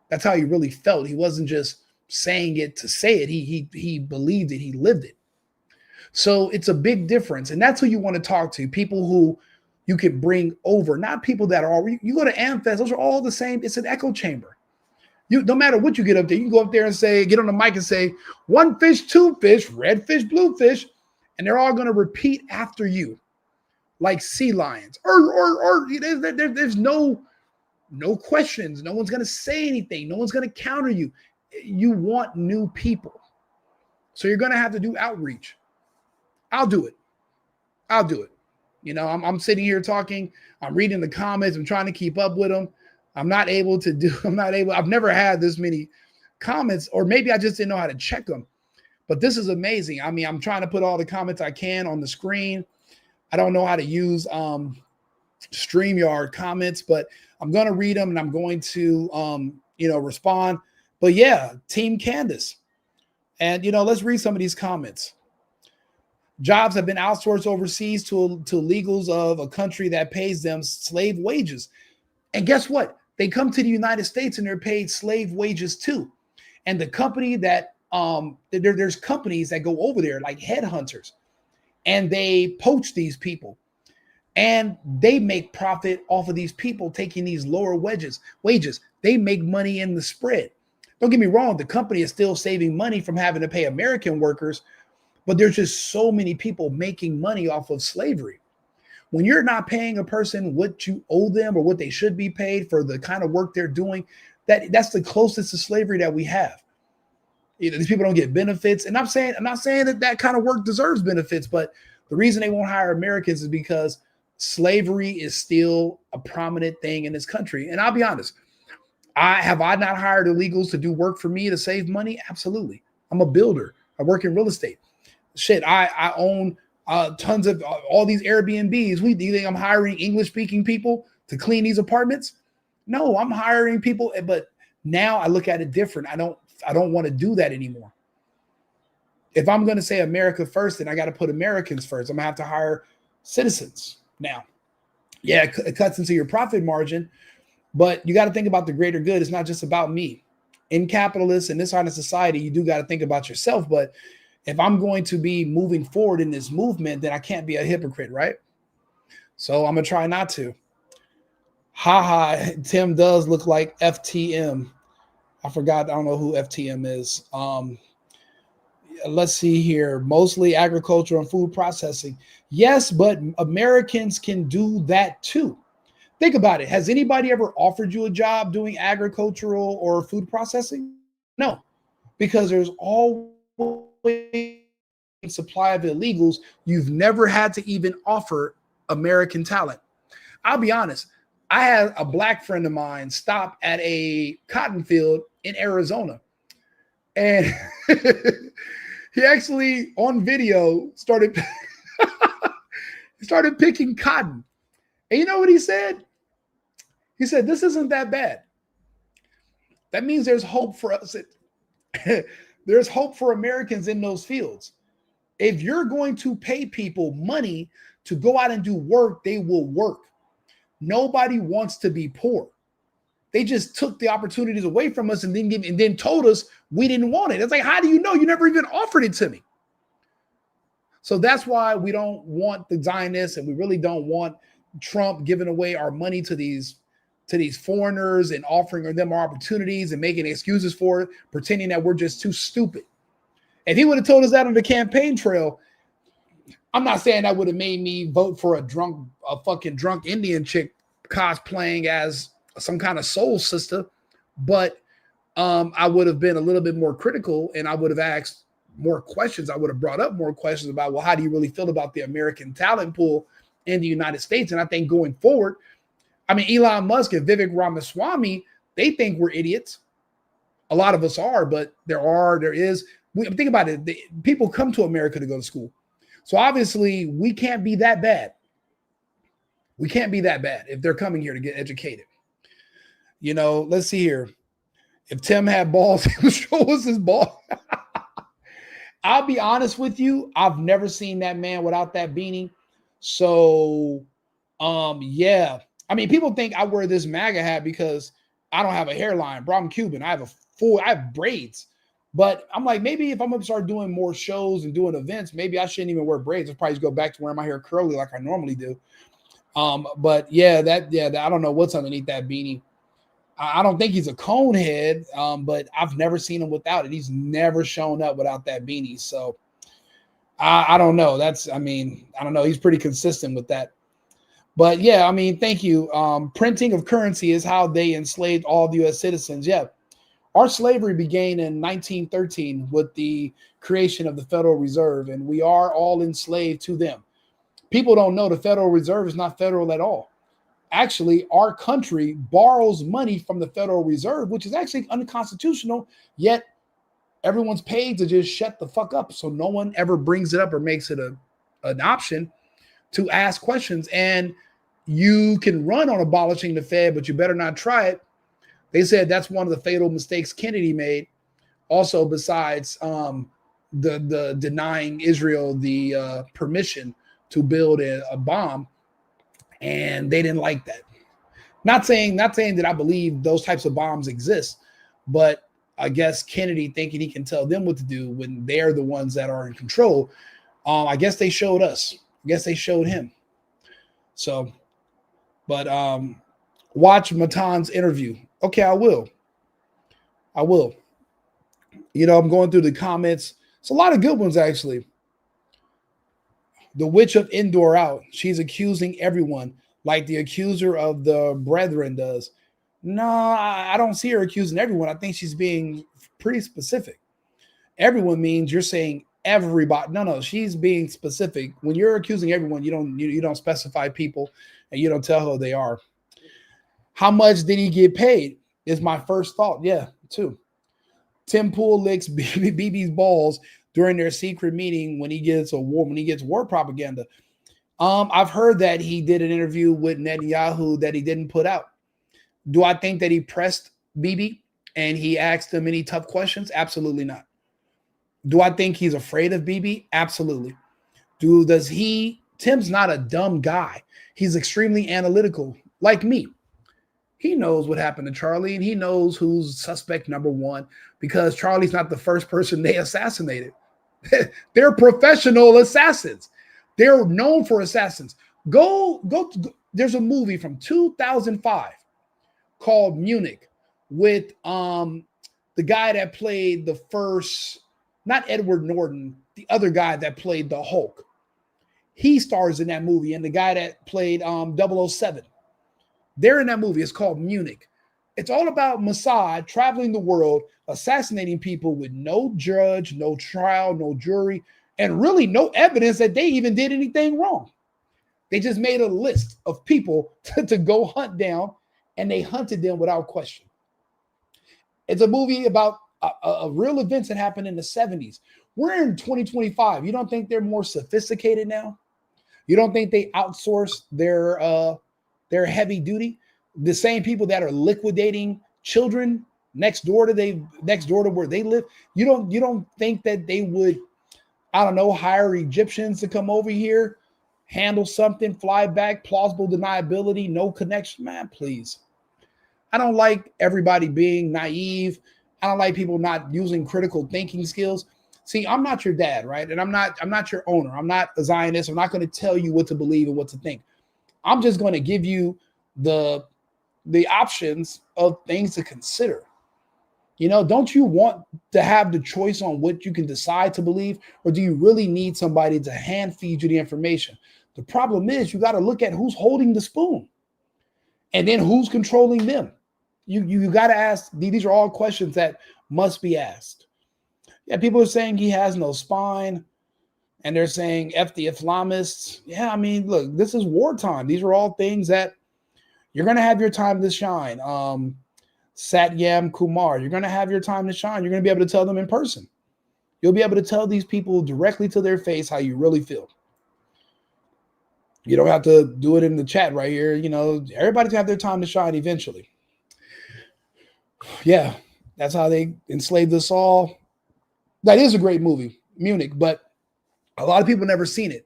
That's how he really felt. He wasn't just saying it to say it. He believed it. He lived it. So it's a big difference. And that's who you want to talk to, people who you can bring over, not people that are already. You go to AmFest, those are all the same. It's an echo chamber. No matter what you get up there, you can go up there and get on the mic and say, one fish, two fish, red fish, blue fish, and they're all going to repeat after you like sea lions. There's no questions. No one's going to say anything. No one's going to counter you. You want new people. So you're going to have to do outreach. I'll do it. I'm sitting here talking. I'm reading the comments. I'm trying to keep up with them. I've never had this many comments, or maybe I just didn't know how to check them. But this is amazing. I mean, I'm trying to put all the comments I can on the screen. I don't know how to use StreamYard comments, but I'm going to read them and I'm going to, respond. But yeah, Team Candace, And, let's read some of these comments. Jobs have been outsourced overseas to illegals of a country that pays them slave wages. And guess what? They come to the United States and they're paid slave wages too. And the company that there's companies that go over there like headhunters, and they poach these people, and they make profit off of these people taking these lower wages. They make money in the spread. Don't get me wrong, the company is still saving money from having to pay American workers, but there's just so many people making money off of slavery. When you're not paying a person what you owe them or what they should be paid for the kind of work they're doing, that's the closest to slavery that we have. These people don't get benefits. And I'm not saying that kind of work deserves benefits, but the reason they won't hire Americans is because slavery is still a prominent thing in this country. And I'll be honest, I not hired illegals to do work for me to save money? Absolutely. I'm a builder. I work in real estate. Shit, I own tons of all these Airbnbs. Do you think I'm hiring English-speaking people to clean these apartments? No, I'm hiring people, but now I look at it different. I don't want to do that anymore. If I'm going to say America first, then I got to put Americans first. I'm going to have to hire citizens now. Yeah, it cuts into your profit margin, but you got to think about the greater good. It's not just about me. In capitalists and this kind of society, you do got to think about yourself. But if I'm going to be moving forward in this movement, then I can't be a hypocrite, right? So I'm going to try not to. Tim does look like FTM. I forgot. I don't know who FTM is. Let's see here. Mostly agriculture and food processing. Yes, but Americans can do that too. Think about it. Has anybody ever offered you a job doing agricultural or food processing? No, because there's always a supply of illegals. You've never had to even offer American talent. I'll be honest. I had a black friend of mine stop at a cotton field in Arizona, and he actually on video started picking cotton. And you know what he said? He said, "This isn't that bad. That means there's hope for us. There's hope for Americans in those fields. If you're going to pay people money to go out and do work, they will work. Nobody wants to be poor. They just took the opportunities away from us and then told us we didn't want it. It's like, how do you know? You never even offered it to me." So that's why we don't want the Zionists, and we really don't want Trump giving away our money to these foreigners and offering them our opportunities and making excuses for it, pretending that we're just too stupid. If he would have told us that on the campaign trail, I'm not saying that would have made me vote for a fucking drunk Indian chick cosplaying as some kind of soul sister, but I would have been a little bit more critical, and I would have asked more questions. I would have brought up more questions about, well, how do you really feel about the American talent pool in the United States? And I think going forward, I mean, Elon Musk and Vivek Ramaswamy, they think we're idiots. A lot of us are, but think about it. People come to America to go to school. So obviously we can't be that bad. We can't be that bad if they're coming here to get educated. Let's see here. If Tim had balls, he would show us his ball. I'll be honest with you. I've never seen that man without that beanie. So, yeah. I mean, people think I wear this MAGA hat because I don't have a hairline. Bro, I'm Cuban. I have braids. But I'm like, maybe if I'm going to start doing more shows and doing events, maybe I shouldn't even wear braids. I'll probably just go back to wearing my hair curly like I normally do. But yeah, I don't know what's underneath that beanie. I don't think he's a cone head, but I've never seen him without it. He's never shown up without that beanie. So I don't know. I don't know. He's pretty consistent with that. But yeah, I mean, thank you. Printing of currency is how they enslaved all the U.S. citizens. Yeah. Our slavery began in 1913 with the creation of the Federal Reserve, and we are all enslaved to them. People don't know the Federal Reserve is not federal at all. Actually, our country borrows money from the Federal Reserve, which is actually unconstitutional, yet everyone's paid to just shut the fuck up. So no one ever brings it up or makes it an option to ask questions. And you can run on abolishing the Fed, but you better not try it. They said that's one of the fatal mistakes Kennedy made. Also, besides the denying Israel the permission to build a bomb, and they didn't like that. Not saying that I believe those types of bombs exist, but I guess Kennedy thinking he can tell them what to do when they're the ones that are in control. I guess they showed us. I guess they showed him. So, but watch Matan's interview. Okay, I will. You know, I'm going through the comments. It's a lot of good ones, actually. The witch of Endor out. She's accusing everyone like the accuser of the brethren does. No, I don't see her accusing everyone. I think she's being pretty specific. Everyone means you're saying everybody. No, she's being specific. When you're accusing everyone, you don't specify people and you don't tell who they are. How much did he get paid? Is my first thought. Yeah, too. Tim Pool licks BB's balls during their secret meeting when he gets war propaganda. I've heard that he did an interview with Netanyahu that he didn't put out. Do I think that he pressed Bibi and he asked him any tough questions? Absolutely not. Do I think he's afraid of Bibi? Absolutely. Tim's not a dumb guy. He's extremely analytical, like me. He knows what happened to Charlie, and he knows who's suspect number one because Charlie's not the first person they assassinated. They're professional assassins. They're known for assassins. There's a movie from 2005 called Munich with the guy that played the first, not Edward Norton, the other guy that played the Hulk. He stars in that movie, and the guy that played 007. They're in that movie. It's called Munich. It's all about Mossad traveling the world, assassinating people with no judge, no trial, no jury, and really no evidence that they even did anything wrong. They just made a list of people to go hunt down, and they hunted them without question. It's a movie about a real events that happened in the 70s. We're in 2025. You don't think they're more sophisticated now? You don't think they outsource their heavy duty? The same people that are liquidating children next door to where they live. You don't think that they would, I don't know, hire Egyptians to come over here, handle something, fly back, plausible deniability, no connection? Man, please. I don't like everybody being naive. I don't like people not using critical thinking skills. See, I'm not your dad, right? And I'm not your owner. I'm not a Zionist. I'm not going to tell you what to believe and what to think. I'm just going to give you the options of things to consider. You know, don't you want to have the choice on what you can decide to believe, or do you really need somebody to hand feed you the information? The problem is you got to look at who's holding the spoon and then who's controlling them. You got to ask. These are all questions that must be asked. Yeah, people are saying he has no spine, and they're saying F the Islamists. Yeah, I mean, look, this is wartime. These are all things that you're going to have your time to shine. Satyam Kumar, you're going to have your time to shine. You're going to be able to tell them in person. You'll be able to tell these people directly to their face how you really feel. You don't have to do it in the chat right here. You know, everybody's going to have their time to shine eventually. Yeah, that's how they enslaved us all. That is a great movie, Munich, but a lot of people never seen it.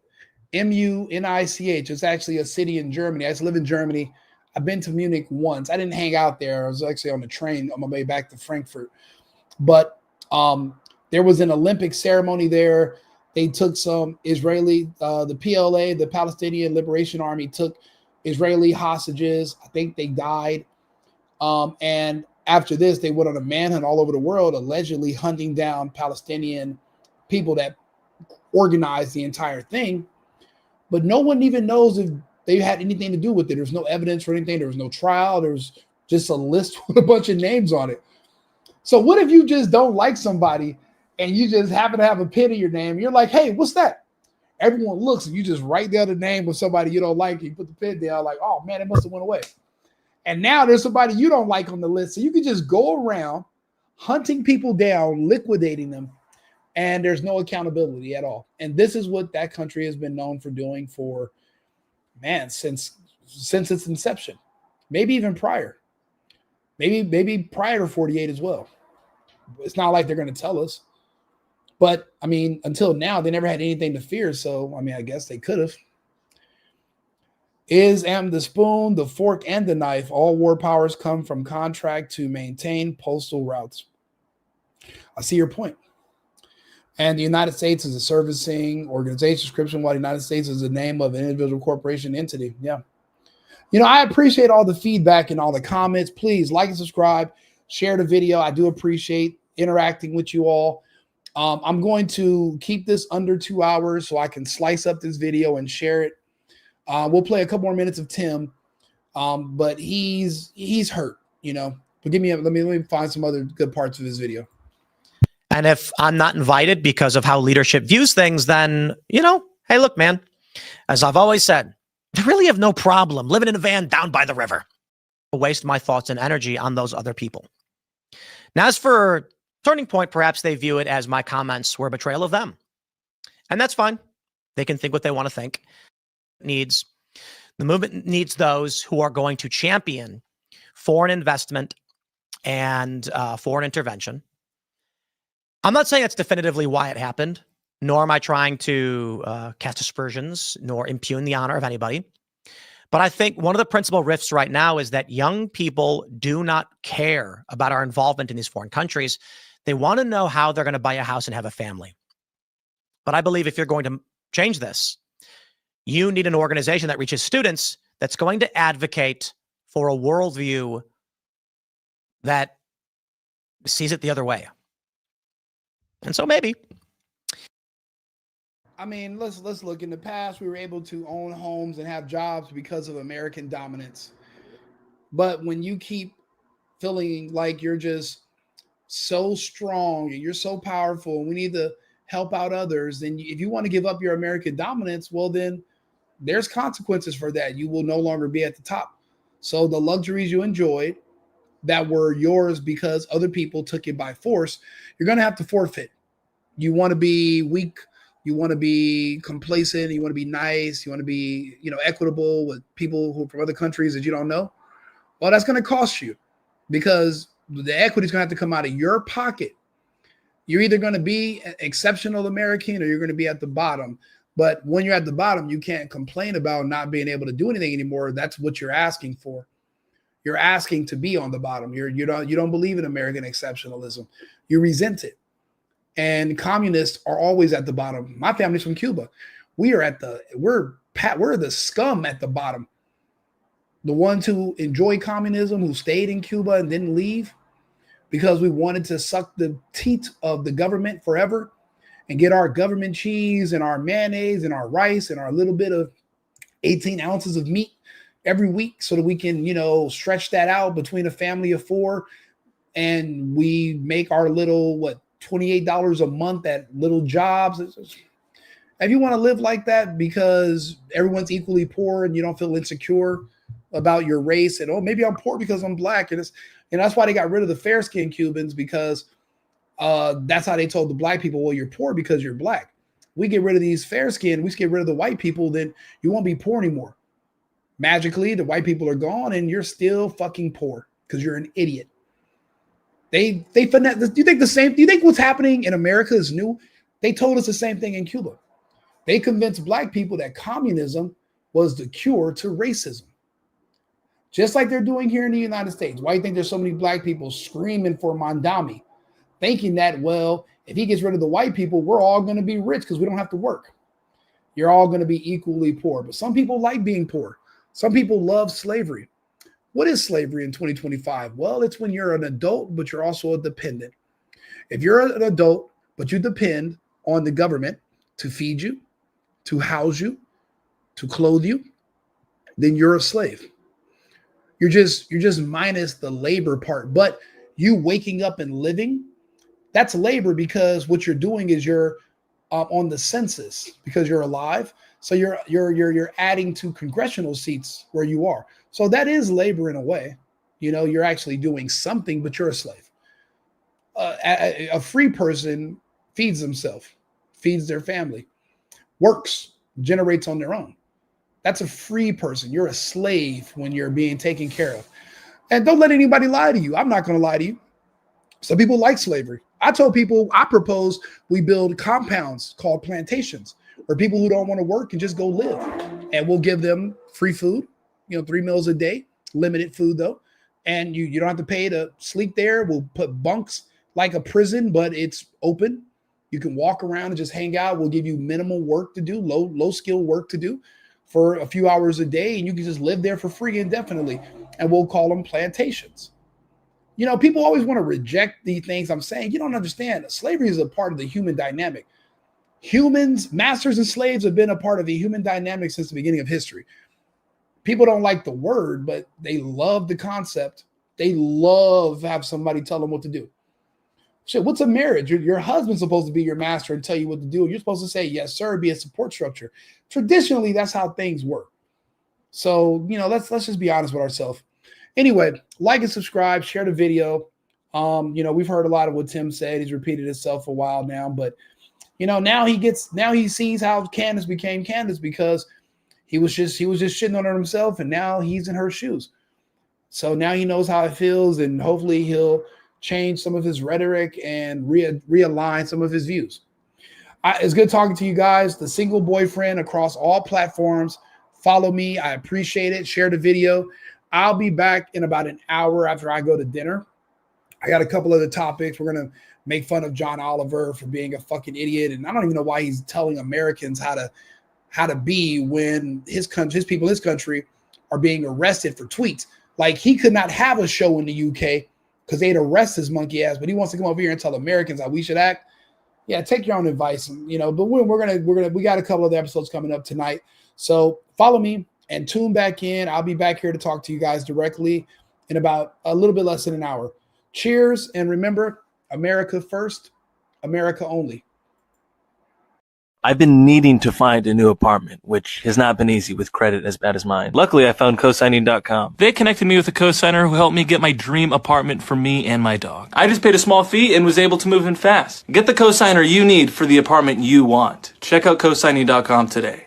Munich. It's actually a city in Germany. I used to live in Germany. I've been to Munich once. I didn't hang out there. I was actually on the train on my way back to Frankfurt. But there was an Olympic ceremony there. They took some Israeli, the PLA, the Palestinian Liberation Army, took Israeli hostages. I think they died. And after this, they went on a manhunt all over the world, allegedly hunting down Palestinian people that organized the entire thing. But no one even knows if they had anything to do with it. There's no evidence for anything. There was no trial. There was just a list with a bunch of names on it. So what if you just don't like somebody and you just happen to have a pin in your name? You're like, hey, what's that? Everyone looks and you just write down the name of somebody you don't like. You put the pin down like, oh, man, it must have went away. And now there's somebody you don't like on the list. So you can just go around hunting people down, liquidating them, and there's no accountability at all. And this is what that country has been known for doing for, man, since its inception. Maybe even prior. Maybe prior to 48 as well. It's not like they're going to tell us. But, I mean, until now, they never had anything to fear. So, I mean, I guess they could have. Is the spoon, the fork, and the knife, all war powers come from contract to maintain postal routes. I see your point. And the United States is a servicing organization description, while the United States is the name of an individual corporation entity. Yeah. You know, I appreciate all the feedback and all the comments. Please like and subscribe, share the video. I do appreciate interacting with you all. I'm going to keep this under 2 hours so I can slice up this video and share it. We'll play a couple more minutes of Tim, but he's hurt, you know. But let me find some other good parts of his video. And if I'm not invited because of how leadership views things, then, you know, hey, look, man, as I've always said, I really have no problem living in a van down by the river. I'll waste my thoughts and energy on those other people. Now, as for Turning Point, perhaps they view it as my comments were a betrayal of them. And that's fine. They can think what they want to think. The movement needs those who are going to champion foreign investment and foreign intervention. I'm not saying that's definitively why it happened, nor am I trying to cast aspersions, nor impugn the honor of anybody. But I think one of the principal rifts right now is that young people do not care about our involvement in these foreign countries. They want to know how they're going to buy a house and have a family. But I believe if you're going to change this, you need an organization that reaches students that's going to advocate for a worldview that sees it the other way. And so maybe. I mean, let's look. In the past, we were able to own homes and have jobs because of American dominance. But when you keep feeling like you're just so strong and you're so powerful and we need to help out others, then if you want to give up your American dominance, well, then there's consequences for that. You will no longer be at the top. So the luxuries you enjoyed that were yours because other people took it by force, you're going to have to forfeit. You want to be weak. You want to be complacent. You want to be nice. You want to be, you know, equitable with people who from other countries that you don't know. Well, that's going to cost you because the equity is going to have to come out of your pocket. You're either going to be an exceptional American or you're going to be at the bottom. But when you're at the bottom, you can't complain about not being able to do anything anymore. That's what you're asking for. You're asking to be on the bottom. You don't believe in American exceptionalism. You resent it. And communists are always at the bottom. My family's from Cuba. We're the scum at the bottom. The ones who enjoy communism, who stayed in Cuba and didn't leave because we wanted to suck the teat of the government forever and get our government cheese and our mayonnaise and our rice and our little bit of 18 ounces of meat every week so that we can, you know, stretch that out between a family of four. And we make our little, $28 a month at little jobs. If you want to live like that because everyone's equally poor and you don't feel insecure about your race and, oh, maybe I'm poor because I'm black. And that's why they got rid of the fair-skinned Cubans because that's how they told the black people, well, you're poor because you're black. We get rid of these fair-skinned, we get rid of the white people, then you won't be poor anymore. Magically, the white people are gone and you're still fucking poor because you're an idiot. They finesse. Do you think what's happening in America is new? They told us the same thing in Cuba. They convinced black people that communism was the cure to racism. Just like they're doing here in the United States. Why do you think there's so many black people screaming for Mandami? Thinking that, well, if he gets rid of the white people, we're all going to be rich because we don't have to work. You're all going to be equally poor. But some people like being poor. Some people love slavery. What is slavery in 2025? Well, it's when you're an adult, but you're also a dependent. If you're an adult, but you depend on the government to feed you, to house you, to clothe you, then you're a slave. You're just minus the labor part. But you waking up and living, that's labor because what you're doing is you're on the census because you're alive. So you're adding to congressional seats where you are. So that is labor in a way. You know, you're actually doing something, but you're a slave. A free person feeds themselves, feeds their family, works, generates on their own. That's a free person. You're a slave when you're being taken care of. And don't let anybody lie to you. I'm not going to lie to you. Some people like slavery. I told people, I propose we build compounds called plantations where people who don't want to work can just go live, and we'll give them free food, 3 meals a day, limited food though. And you don't have to pay to sleep there. We'll put bunks like a prison, but it's open. You can walk around and just hang out. We'll give you minimal work to do, low skill work to do for a few hours a day. And you can just live there for free indefinitely. And we'll call them plantations. People always want to reject the things I'm saying. You don't understand. Slavery is a part of the human dynamic. Humans, masters and slaves, have been a part of the human dynamic since the beginning of history. People don't like the word, but they love the concept. They love to have somebody tell them what to do. Shit, what's a marriage? Your husband's supposed to be your master and tell you what to do. You're supposed to say, yes, sir, be a support structure. Traditionally, that's how things work. So, let's just be honest with ourselves. Anyway, like and subscribe, share the video. We've heard a lot of what Tim said. He's repeated himself for a while now, but now he sees how Candace became Candace because he was just shitting on her himself, and now he's in her shoes. So now he knows how it feels, and hopefully he'll change some of his rhetoric and realign some of his views. It's good talking to you guys. The Single Boyfriend across all platforms. Follow me. I appreciate it. Share the video. I'll be back in about an hour after I go to dinner. I got a couple other topics. We're going to make fun of John Oliver for being a fucking idiot. And I don't even know why he's telling Americans how to be when his people in his country are being arrested for tweets. Like, he could not have a show in the UK because they'd arrest his monkey ass, but he wants to come over here and tell Americans how we should act. Yeah, take your own advice. But we got a couple of episodes coming up tonight. So follow me and tune back in. I'll be back here to talk to you guys directly in about a little bit less than an hour. Cheers. And remember, America first, America only. I've been needing to find a new apartment, which has not been easy with credit as bad as mine. Luckily, I found cosigning.com. They connected me with a cosigner who helped me get my dream apartment for me and my dog. I just paid a small fee and was able to move in fast. Get the cosigner you need for the apartment you want. Check out cosigning.com today.